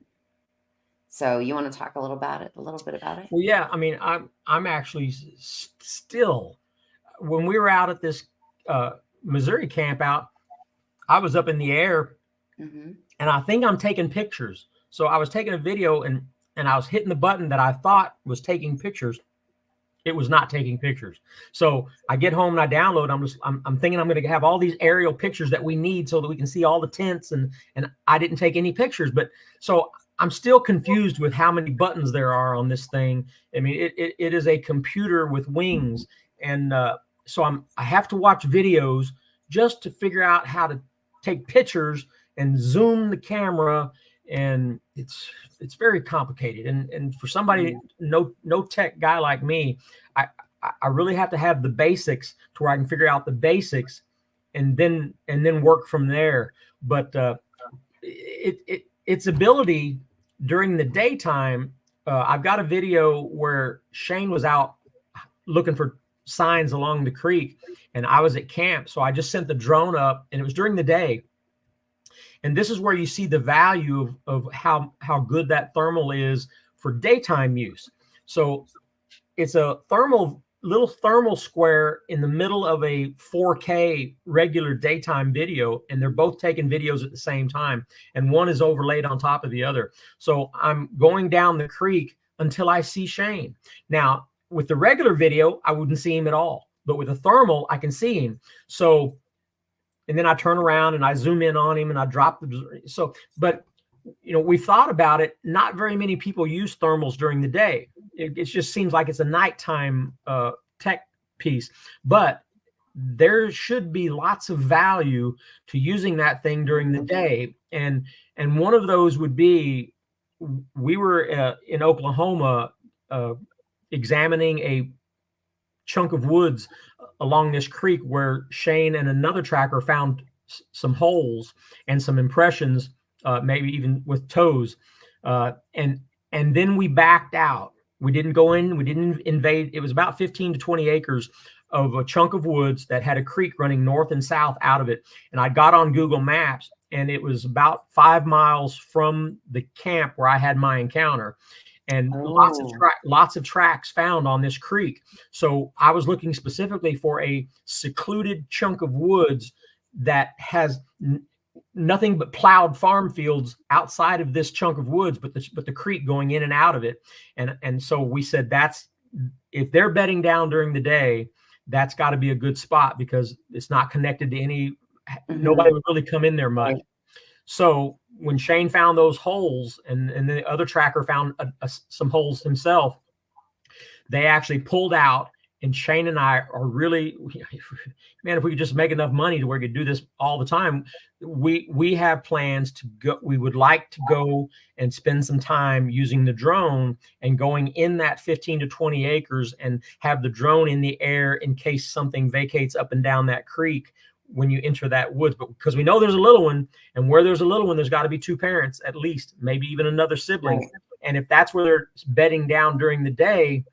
So you want to talk a little bit about it? Well, yeah. I mean, I'm actually still, when we were out at this Missouri camp out, I was up in the air, and I think I'm taking pictures. So I was taking a video and I was hitting the button that I thought was taking pictures. It was not taking pictures. So I get home and I download. I'm thinking I'm going to have all these aerial pictures that we need so that we can see all the tents, and I didn't take any pictures. But so I'm still confused with how many buttons there are on this thing. I mean, it is a computer with wings, and so I have to watch videos just to figure out how to take pictures and zoom the camera. And it's very complicated. And for somebody, no tech guy like me, I really have to have the basics to where I can figure out the basics and then work from there. But its ability during the daytime. I've got a video where Shane was out looking for signs along the creek, and I was at camp. So I just sent the drone up, and it was during the day. And this is where you see the value of how good that thermal is for daytime use. So it's a little thermal square in the middle of a 4K regular daytime video, and they're both taking videos at the same time, and one is overlaid on top of the other. So I'm going down the creek until I see Shane. Now, with the regular video, I wouldn't see him at all, but with a thermal, I can see him. So, and then I turn around and I zoom in on him and I drop the, so, but we thought about it. Not very many people use thermals during the day. It just seems like it's a nighttime tech piece, but there should be lots of value to using that thing during the day. And one of those would be, we were in Oklahoma examining a chunk of woods along this creek where Shane and another tracker found some holes and some impressions, maybe even with toes. And then we backed out. We didn't go in, we didn't invade. It was about 15 to 20 acres of a chunk of woods that had a creek running north and south out of it. And I got on Google Maps, and it was about 5 miles from the camp where I had my encounter. And lots of tracks found on this creek. So I was looking specifically for a secluded chunk of woods that has nothing but plowed farm fields outside of this chunk of woods, but the creek going in and out of it. And so we said, if they're bedding down during the day, that's got to be a good spot, because it's not connected to any, nobody would really come in there much. Right. So when Shane found those holes, and the other tracker found some holes himself, they actually pulled out. And Shane and I are really, man, if we could just make enough money to where we could do this all the time, we have plans to go. We would like to go and spend some time using the drone and going in that 15 to 20 acres and have the drone in the air in case something vacates up and down that creek when you enter that woods. But because we know there's a little one, and where there's a little one, there's got to be two parents at least, maybe even another sibling. Right. And if that's where they're bedding down during the day,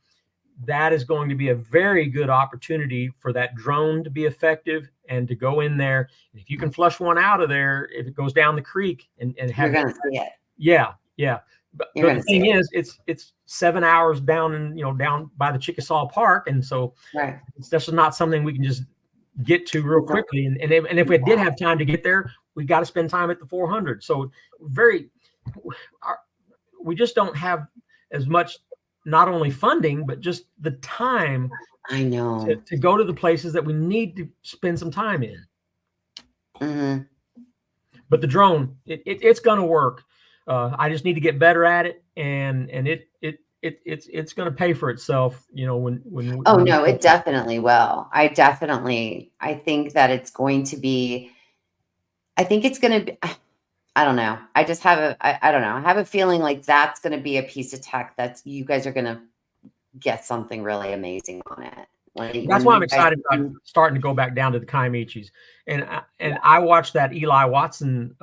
that is going to be a very good opportunity for that drone to be effective and to go in there. And if you can flush one out of there, if it goes down the creek and have, you're going to see it. Yeah. But the thing is, it's 7 hours down and down by the Chickasaw Park, and so right. It's just not something we can just get to real quickly. And if we did have time to get there, we got to spend time at the 400. So we just don't have as much, not only funding, but just the time. I know to go to the places that we need to spend some time in. Mm-hmm. But the drone, it's going to work. I just need to get better at it, and it's going to pay for itself. It definitely will. I think that it's going to be. I think it's going to be. I don't know. I just have I don't know. I have a feeling like that's going to be a piece of tech you guys are going to get something really amazing on it. That's why I'm excited about starting to go back down to the Kiamichis. And I watched that Eli Watson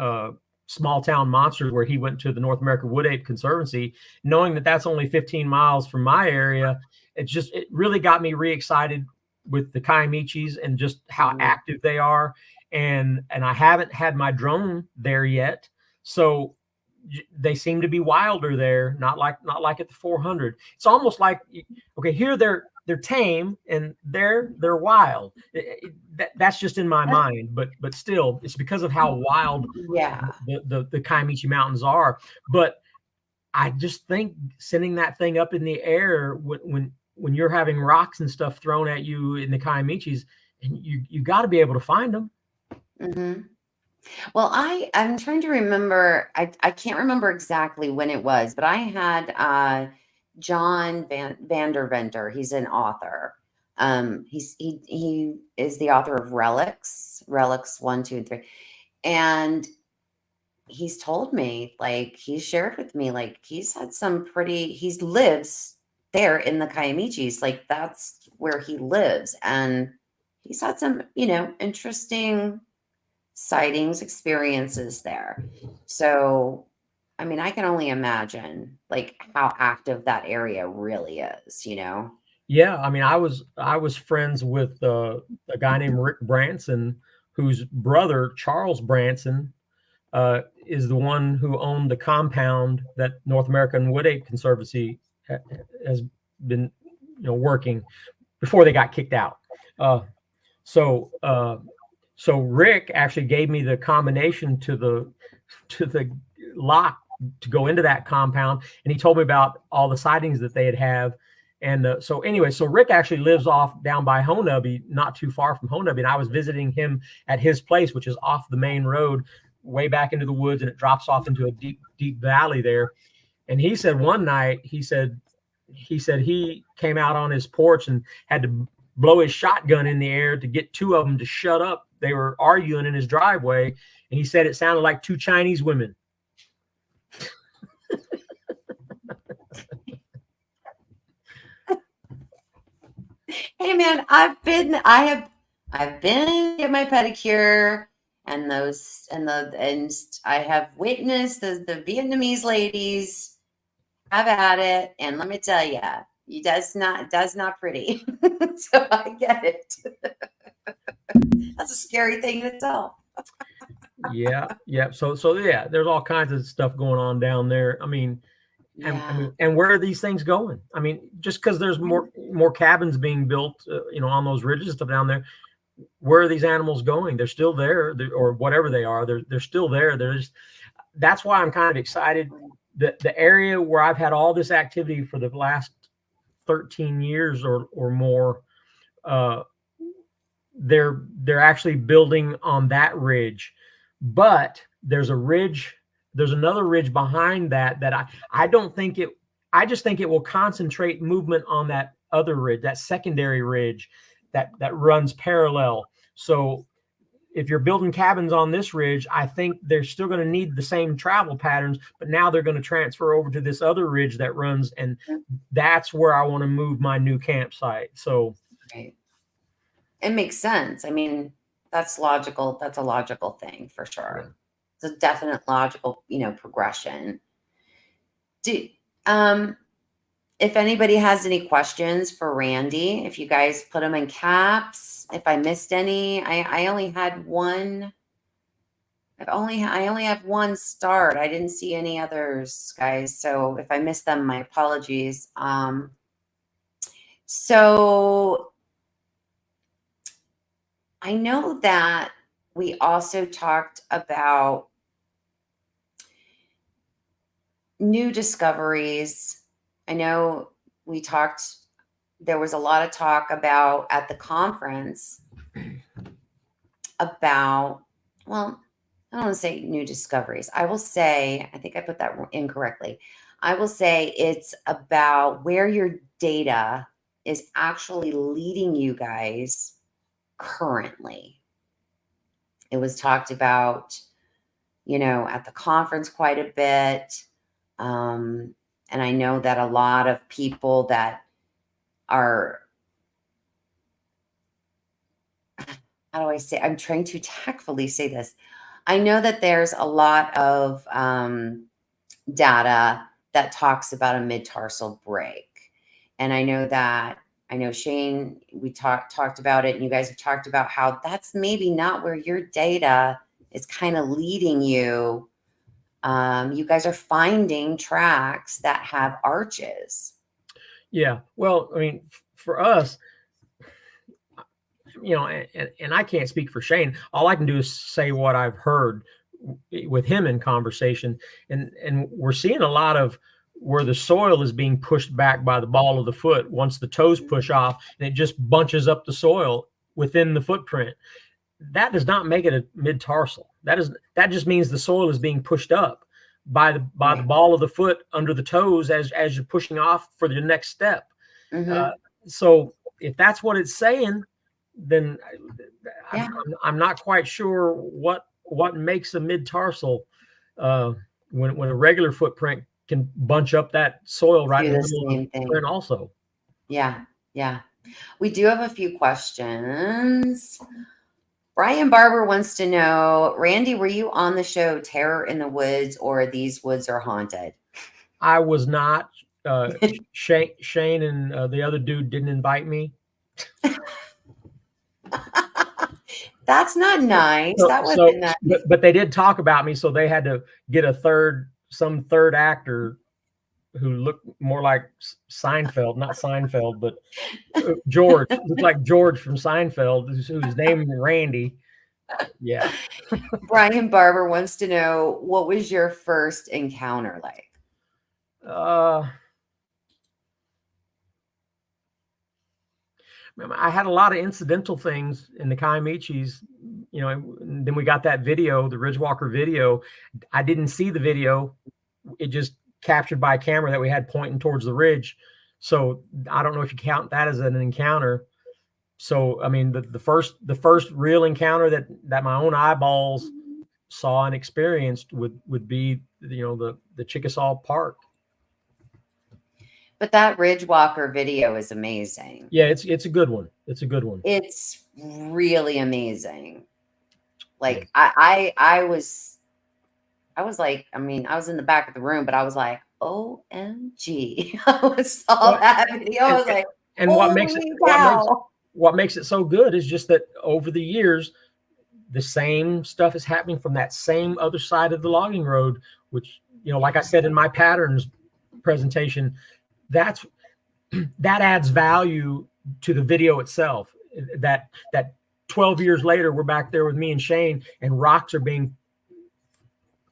Small Town Monsters, where he went to the North American Wood Ape Conservancy, knowing that that's only 15 miles from my area. It really got me re-excited with the Kiamichis and just how active they are. And I haven't had my drone there yet, so they seem to be wilder there. Not like at the 400. It's almost like, okay, here they're tame and they're wild. That's just in my mind, but still, it's because of how wild the Kiamichi Mountains are. But I just think sending that thing up in the air when you're having rocks and stuff thrown at you in the Kiamichis, and you got to be able to find them. Mm-hmm. Well, I'm trying to remember. I can't remember exactly when it was, but I had John Vanderventer. He's an author. He is the author of Relics 1, 2, and 3, and he's told me, like, he shared with me, like, he's had he lives there in the Kiamichis, like that's where he lives, and he's had some interesting sightings, experiences there. So I mean, I can only imagine like how active that area really is, you know? Yeah, I mean, I was friends with a guy named Rick Branson, whose brother Charles Branson is the one who owned the compound that North American Wood Ape Conservancy has been, working before they got kicked out. Uh, so so Rick actually gave me the combination to the lock to go into that compound, and he told me about all the sightings that they'd have. And so anyway, so Rick actually lives off down by Honubby, not too far from Honubby, and I was visiting him at his place, which is off the main road, way back into the woods, and it drops off into a deep, deep valley there. And he said one night, he said he came out on his porch and had to blow his shotgun in the air to get two of them to shut up. They were arguing in his driveway, and he said it sounded like two Chinese women. Hey man, I've been to get my pedicure and I have witnessed the Vietnamese ladies have at it, and let me tell you, it does not pretty. So I get it. That's a scary thing in itself. Yeah. So yeah, there's all kinds of stuff going on down there. I mean, and where are these things going? I mean, just because there's more cabins being built, on those ridges and stuff down there, where are these animals going? They're still there, or whatever they are. They're still there. That's why I'm kind of excited. The area where I've had all this activity for the last 13 years or more, they're actually building on that ridge, but there's another ridge behind that I don't think it. I just think it will concentrate movement on that other ridge, that secondary ridge that runs parallel. So if you're building cabins on this ridge, I think they're still going to need the same travel patterns, but now they're going to transfer over to this other ridge that runs, and that's where I want to move my new campsite. So right. It makes sense. I mean, that's logical. That's a logical thing for sure. Yeah. It's a definite logical, progression. If anybody has any questions for Randy, if you guys put them in caps, if I missed any, I only had one. I only have one start. I didn't see any others, guys. So if I missed them, my apologies. So I know that we also talked about new discoveries. I know there was a lot of talk about at the conference about, well, I don't want to say new discoveries. I will say, I think I put that incorrectly. I will say it's about where your data is actually leading you guys currently. It was talked about, at the conference quite a bit. And I know that a lot of people that are, how do I say, I'm trying to tactfully say this. I know that there's a lot of data that talks about a mid-tarsal break. And I know Shane, we talked about it, and you guys have talked about how that's maybe not where your data is kind of leading you. You guys are finding tracks that have arches. Yeah. Well, I mean, for us, and I can't speak for Shane. All I can do is say what I've heard with him in conversation. And we're seeing a lot of where the soil is being pushed back by the ball of the foot once the toes push off, and it just bunches up the soil within the footprint. That does not make it a mid-tarsal. That just means the soil is being pushed up by the ball of the foot under the toes as you're pushing off for the next step. Mm-hmm. So if that's what it's saying, then I'm not quite sure what makes a mid-tarsal when a regular footprint can bunch up that soil right in the middle of the footprint also. Yeah. We do have a few questions Brian Barber wants to know, Randy, were you on the show Terror in the Woods or These Woods Are Haunted? I was not. Shane and the other dude didn't invite me. That's not nice. That wasn't nice. But they did talk about me, so they had to get some third actor who looked more like Seinfeld, not Seinfeld, but George, looked like George from Seinfeld, whose name is Randy. Yeah. Brian Barber wants to know, what was your first encounter like? I had a lot of incidental things in the Kiamichis, you know, and then we got that video, the Ridgewalker video. I didn't see the video. It just captured by a camera that we had pointing towards the ridge. So I don't know if you count that as an encounter. So, I mean, the first real encounter that my own eyeballs saw and experienced would be, you know, the Chickasaw Park. But that Ridgewalker video is amazing. Yeah, it's a good one. It's a good one. It's really amazing. Like yeah. I was like, I mean, I was in the back of the room, but I was like, OMG. I saw that video. I was like, and what makes it so good is just that over the years, the same stuff is happening from that same other side of the logging road, which, you know, like I said in my patterns presentation, that adds value to the video itself. That 12 years later, we're back there with me and Shane, and rocks are being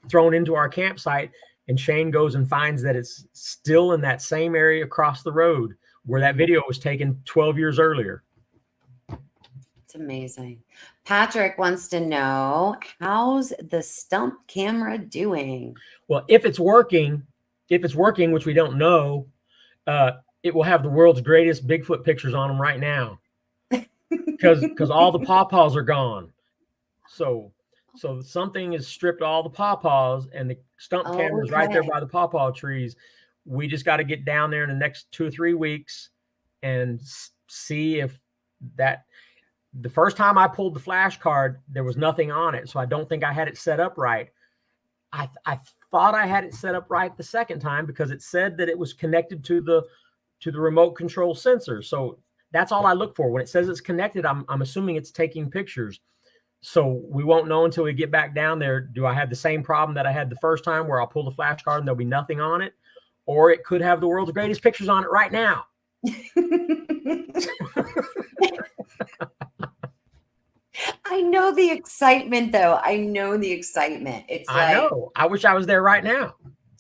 thrown into our campsite, and Shane goes and finds that it's still in that same area across the road where that video was taken 12 years earlier. It's amazing. Patrick wants to know, how's the stump camera doing? Well, if it's working, which we don't know, it will have the world's greatest Bigfoot pictures on them right now, because all the pawpaws are gone. So something has stripped all the pawpaws, and the stump camera is right there by the pawpaw trees. We just got to get down there in the next 2 or 3 weeks and see if that. The first time I pulled the flash card, there was nothing on it, so I don't think I had it set up right. I thought I had it set up right the second time because it said that it was connected to the remote control sensor. So that's all I look for. When it says it's connected, I'm assuming it's taking pictures. So we won't know until we get back down there. Do I have the same problem that I had the first time where I'll pull the flash card and there'll be nothing on it? Or it could have the world's greatest pictures on it right now. I know the excitement, though. I know the excitement. It's like, I know. I wish I was there right now.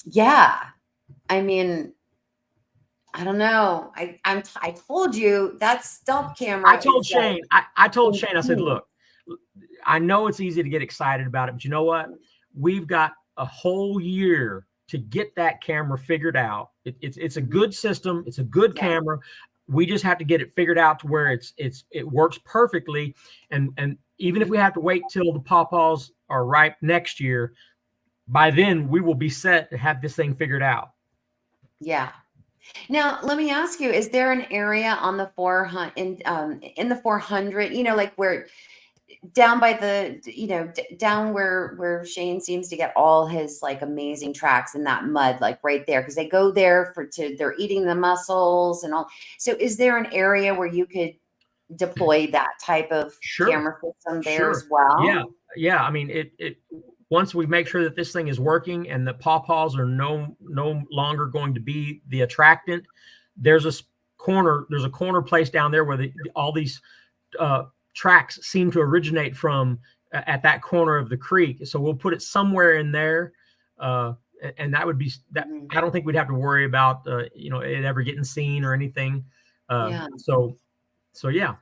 Yeah. I mean, I don't know. I told you that stump camera. I told Shane, I said, look, I know it's easy to get excited about it, but you know what? We've got a whole year to get that camera figured out. It's a good system. It's a good camera. We just have to get it figured out to where it works perfectly. And even if we have to wait till the pawpaws are ripe next year, by then we will be set to have this thing figured out. Yeah. Now, let me ask you, is there an area on the 400 in the 400, you know, like where down by the, you know, down where Shane seems to get all his like amazing tracks in that mud, like right there, because they go there they're eating the mussels and all. So is there an area where you could deploy that type of camera system there as well? Yeah. I mean, it once we make sure that this thing is working and the pawpaws are no longer going to be the attractant, there's a corner place down there where all these tracks seem to originate from, at that corner of the creek. So we'll put it somewhere in there, and that would be that. I don't think we'd have to worry about you know, it ever getting seen or anything. So yeah.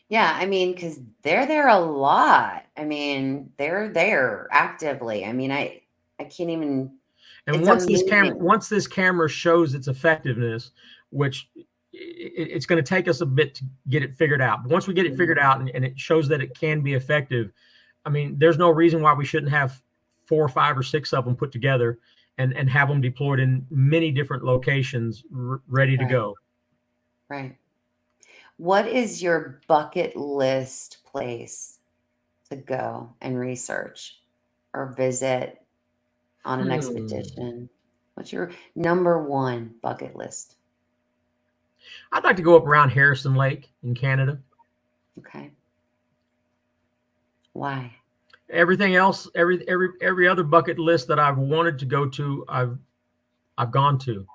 Yeah, I mean, because they're there a lot. I mean, they're there actively. I mean, I can't even. And once this camera shows its effectiveness, which it's going to take us a bit to get it figured out. But once we get it figured out and it shows that it can be effective, I mean, there's no reason why we shouldn't have 4 or 5 or 6 of them put together and have them deployed in many different locations, ready to go. Right. What is your bucket list place to go and research or visit on an expedition? What's your number one bucket list? I'd like to go up around Harrison Lake in Canada. Okay. Why? Everything else, every other bucket list that I've wanted to go to, I've gone to.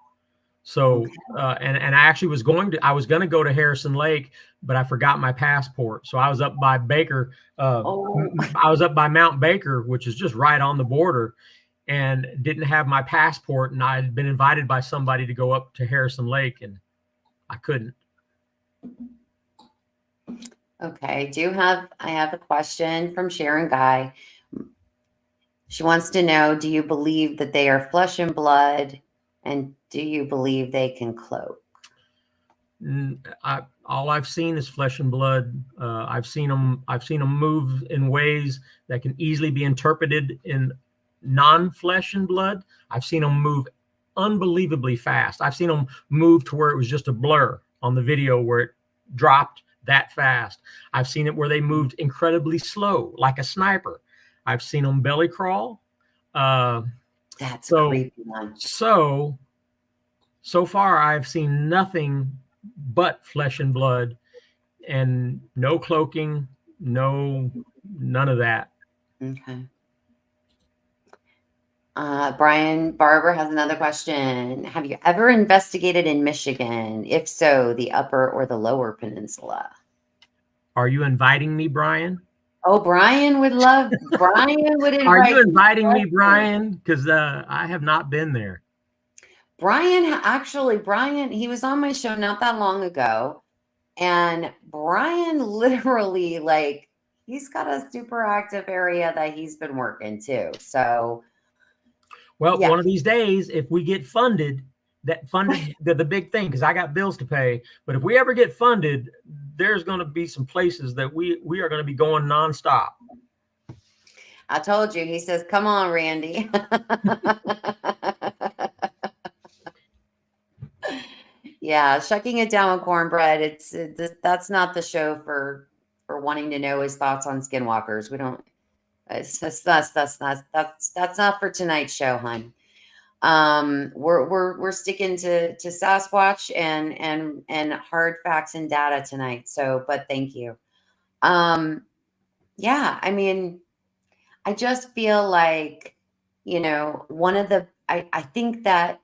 So, and I actually was going to go to Harrison Lake, but I forgot my passport. So I was up by Baker. I was up by Mount Baker, which is just right on the border, and didn't have my passport. And I had been invited by somebody to go up to Harrison Lake, and I couldn't. Okay. I have a question from Sharon Guy. She wants to know, do you believe that they are flesh and blood? And do you believe they can cloak? All I've seen is flesh and blood. I've seen them move in ways that can easily be interpreted in non-flesh and blood. I've seen them move unbelievably fast. I've seen them move to where it was just a blur on the video where it dropped that fast. I've seen it where they moved incredibly slow, like a sniper. I've seen them belly crawl. That's a creepy one. So far, I've seen nothing but flesh and blood, and no cloaking, none of that. Okay. Brian Barber has another question. Have you ever investigated in Michigan? If so, the upper or the lower peninsula? Are you inviting me, Brian? Oh, Brian would invite. Are you inviting me, Brian? Because I have not been there. Brian, he was on my show not that long ago. And Brian literally, like, he's got a super active area that he's been working too. So, well, one of these days, if we get funded, the big thing, because I got bills to pay. But if we ever get funded, there's going to be some places that we are going to be going nonstop. I told you. He says, "Come on, Randy." Yeah, shucking it down with cornbread. That's not the show for wanting to know his thoughts on skinwalkers. We don't. That's not for tonight's show, hon. We're sticking to Sasquatch and hard facts and data tonight. So, but thank you. Yeah, I mean, I just feel like, I think that,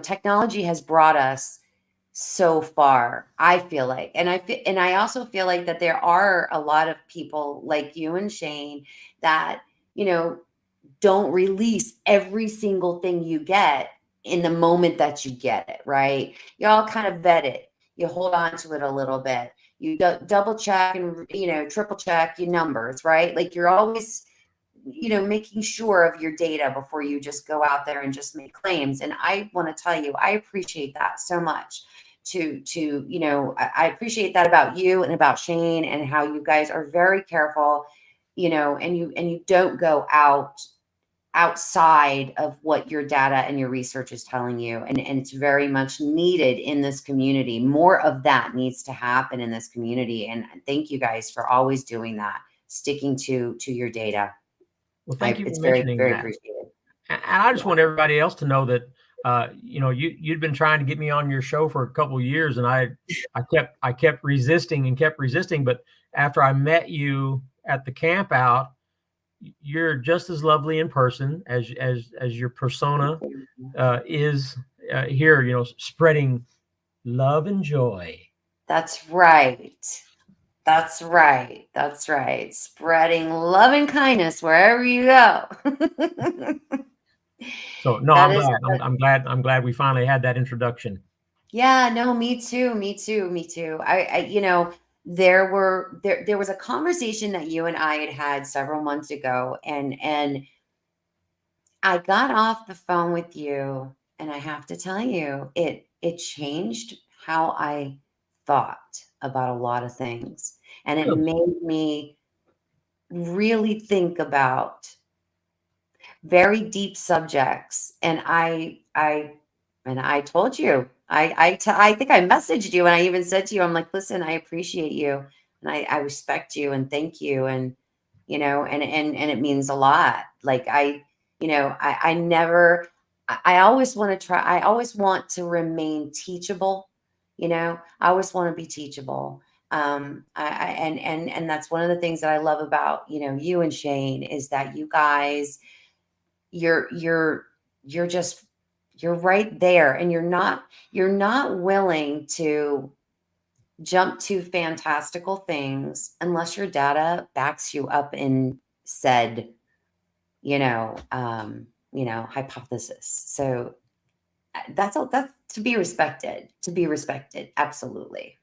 technology has brought us so far, I feel like. And I also feel like that there are a lot of people like you and Shane that, don't release every single thing you get in the moment that you get it, right? You all kind of vet it. You hold on to it a little bit. You double check and, triple check your numbers, right? Like you're always, making sure of your data before you just go out there and just make claims. And I want to tell you, I appreciate that so much. I appreciate that about you and about Shane and how you guys are very careful, and you don't go outside of what your data and your research is telling you. And it's very much needed in this community. More of that needs to happen in this community. And thank you guys for always doing that, sticking to your data. Well, thank you it's for very, mentioning very that. appreciated. And I just want everybody else to know that, you'd been trying to get me on your show for a couple of years, and I kept resisting. But after I met you at the camp out, you're just as lovely in person as your persona is here, spreading love and joy. That's right. That's right. That's right. Spreading love and kindness wherever you go. So no, I'm glad we finally had that introduction. Yeah, no, me too. There was a conversation that you and I had several months ago, and I got off the phone with you, and I have to tell you, it changed how I thought about a lot of things. And it made me really think about very deep subjects. And I told you, I think I messaged you, and I even said to you, I'm like, listen, I appreciate you, and I respect you, and thank you. And and it means a lot. Like I always want to try. I always want to remain teachable. I always want to be teachable. And that's one of the things that I love about, you and Shane, is that you guys, you're, you're, you're right there, and you're not willing to jump to fantastical things unless your data backs you up in said, hypothesis. So that's to be respected, absolutely.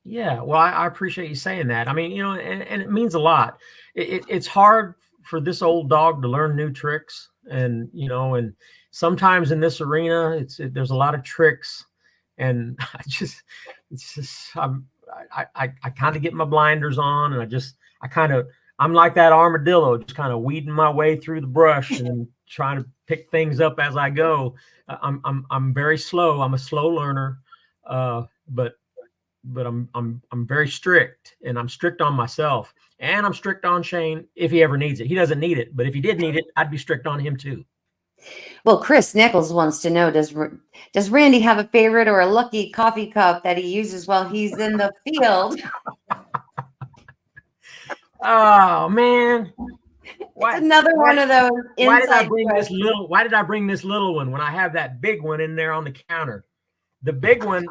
Yeah, well, I appreciate you saying that. I mean, and it means a lot. It's hard for this old dog to learn new tricks, and and sometimes in this arena, there's a lot of tricks, and I kind of get my blinders on, and I'm like that armadillo, just kind of weeding my way through the brush and trying to pick things up as I go. I'm very slow. I'm a slow learner, but I'm very strict, and I'm strict on myself, and I'm strict on Shane if he ever needs it. He doesn't need it, but if he did need it, I'd be strict on him too. Well, Chris Nichols wants to know, does Randy have a favorite or a lucky coffee cup that he uses while he's in the field? Oh man. It's another one of those. Why did I bring this little one when I have that big one in there on the counter? The big one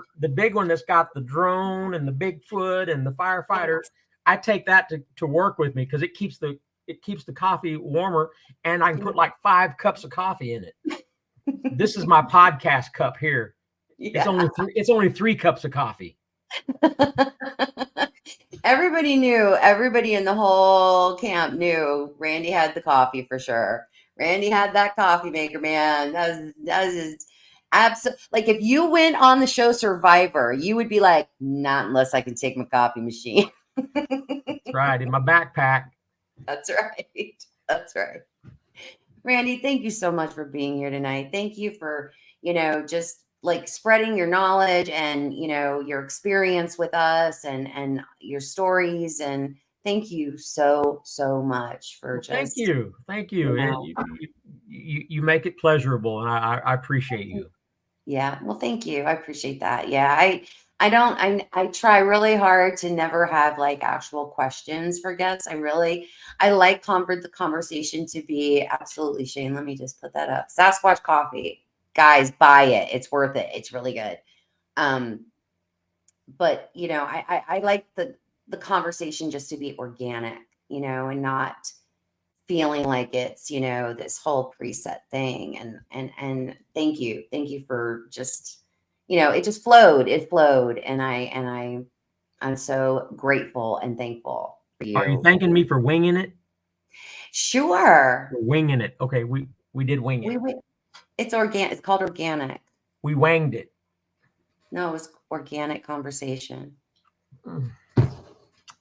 that's got the drone and the Bigfoot and the firefighter, I take that to work with me because it keeps the coffee warmer, and I can put like 5 cups of coffee in it. This is my podcast cup here. Yeah. It's only 3 cups of coffee. Everybody in the whole camp knew Randy had the coffee for sure. Randy had that coffee maker, man. That was absolutely, like, if you went on the show Survivor, you would be like, not unless I can take my coffee machine. That's right, in my backpack. That's right. Randy, thank you so much for being here tonight. Thank you for, just like spreading your knowledge and, your experience with us and your stories. And thank you so much for Thank you. You make it pleasurable, and I appreciate you. Yeah. Well, thank you. I appreciate that. Yeah. I try really hard to never have like actual questions for guests. I like the conversation to be absolutely, Shane. Let me just put that up. Sasquatch coffee, guys, buy it. It's worth it. It's really good. But I like the conversation just to be organic, and not feeling like it's, this whole preset thing. And thank you for just, it just flowed. And I'm so grateful and thankful for you. Are you thanking me for winging it? Sure. We're winging it. Okay. We did wing it. It's organic. It's called organic. We wanged it. No, it was organic conversation.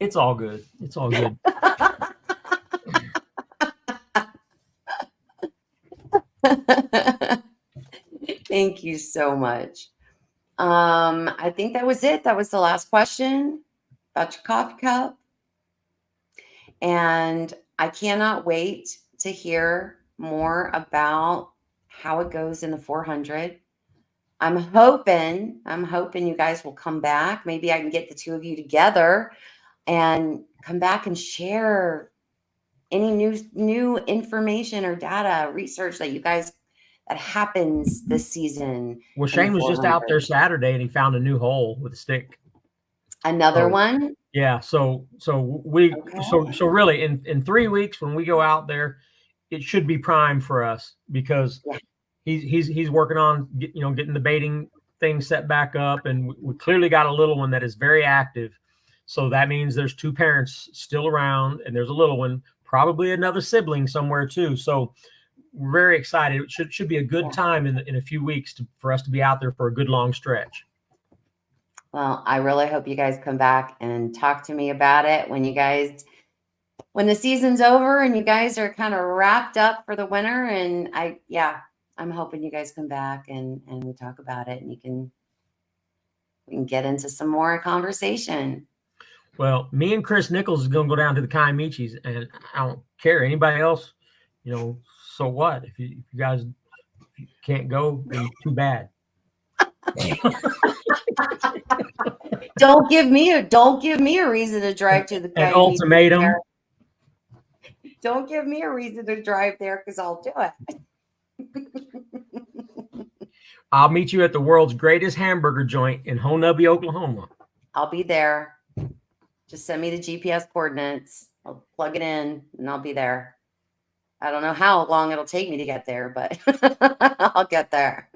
It's all good. It's all good. Thank you so much. I think that was it. That was the last question about your coffee cup. And I cannot wait to hear more about how it goes in the 400. I'm hoping you guys will come back. Maybe I can get the 2 of you together and come back and share any new information or data research that happens this season. Well, Shane was just out there Saturday, and he found a new hole with a stick. Another one? Yeah. So really in 3 weeks when we go out there, it should be prime for us because he's working on getting the baiting thing set back up, and we clearly got a little one that is very active. So that means there's 2 parents still around, and there's a little one, probably another sibling somewhere too. So we're very excited. It should be a good time in a few weeks for us to be out there for a good long stretch. Well, I really hope you guys come back and talk to me about it when the season's over and you guys are kind of wrapped up for the winter. And I'm hoping you guys come back and we talk about it, and we can get into some more conversation. Well, me and Chris Nichols is going to go down to the Kiamichis, and I don't care. Anybody else, so what? If you guys can't go, then too bad. Don't give me a reason to drive to the An Kiamichis ultimatum. there. Don't give me a reason to drive there because I'll do it. I'll meet you at the world's greatest hamburger joint in Honubby, Oklahoma. I'll be there. Just send me the GPS coordinates. I'll plug it in and I'll be there. I don't know how long it'll take me to get there, but I'll get there.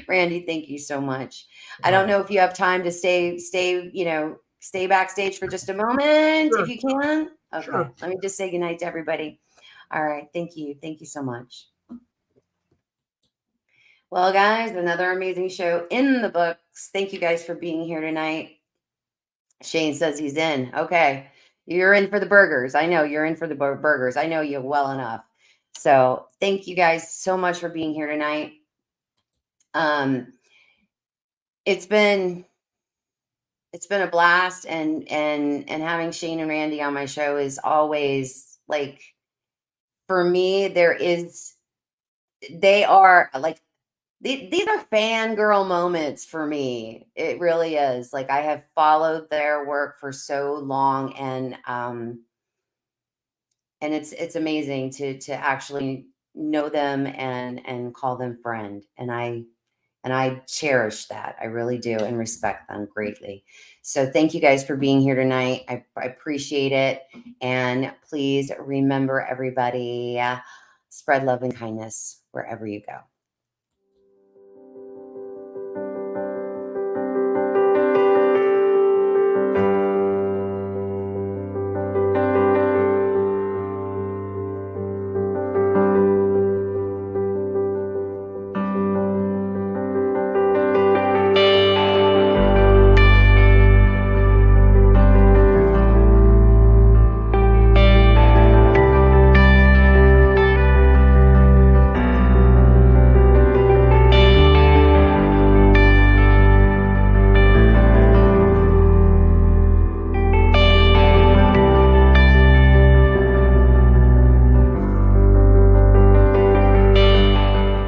Randy, thank you so much. I don't know if you have time to stay backstage for just a moment, Sure. if you can. Okay. Sure. Let me just say goodnight to everybody. All right. Thank you. Thank you so much. Well, guys, another amazing show in the books. Thank you guys for being here tonight. Shane says he's in. Okay. You're in for the burgers. I know you're in for the burgers. I know you well enough. So thank you guys so much for being here tonight. It's been a blast, and having Shane and Randy on my show is always like, for me, they are like, these are fangirl moments for me. It really is. Like, I have followed their work for so long, and it's amazing to actually know them and call them friend. And I cherish that. I really do, and respect them greatly. So thank you guys for being here tonight. I appreciate it. And please remember, everybody, spread love and kindness wherever you go.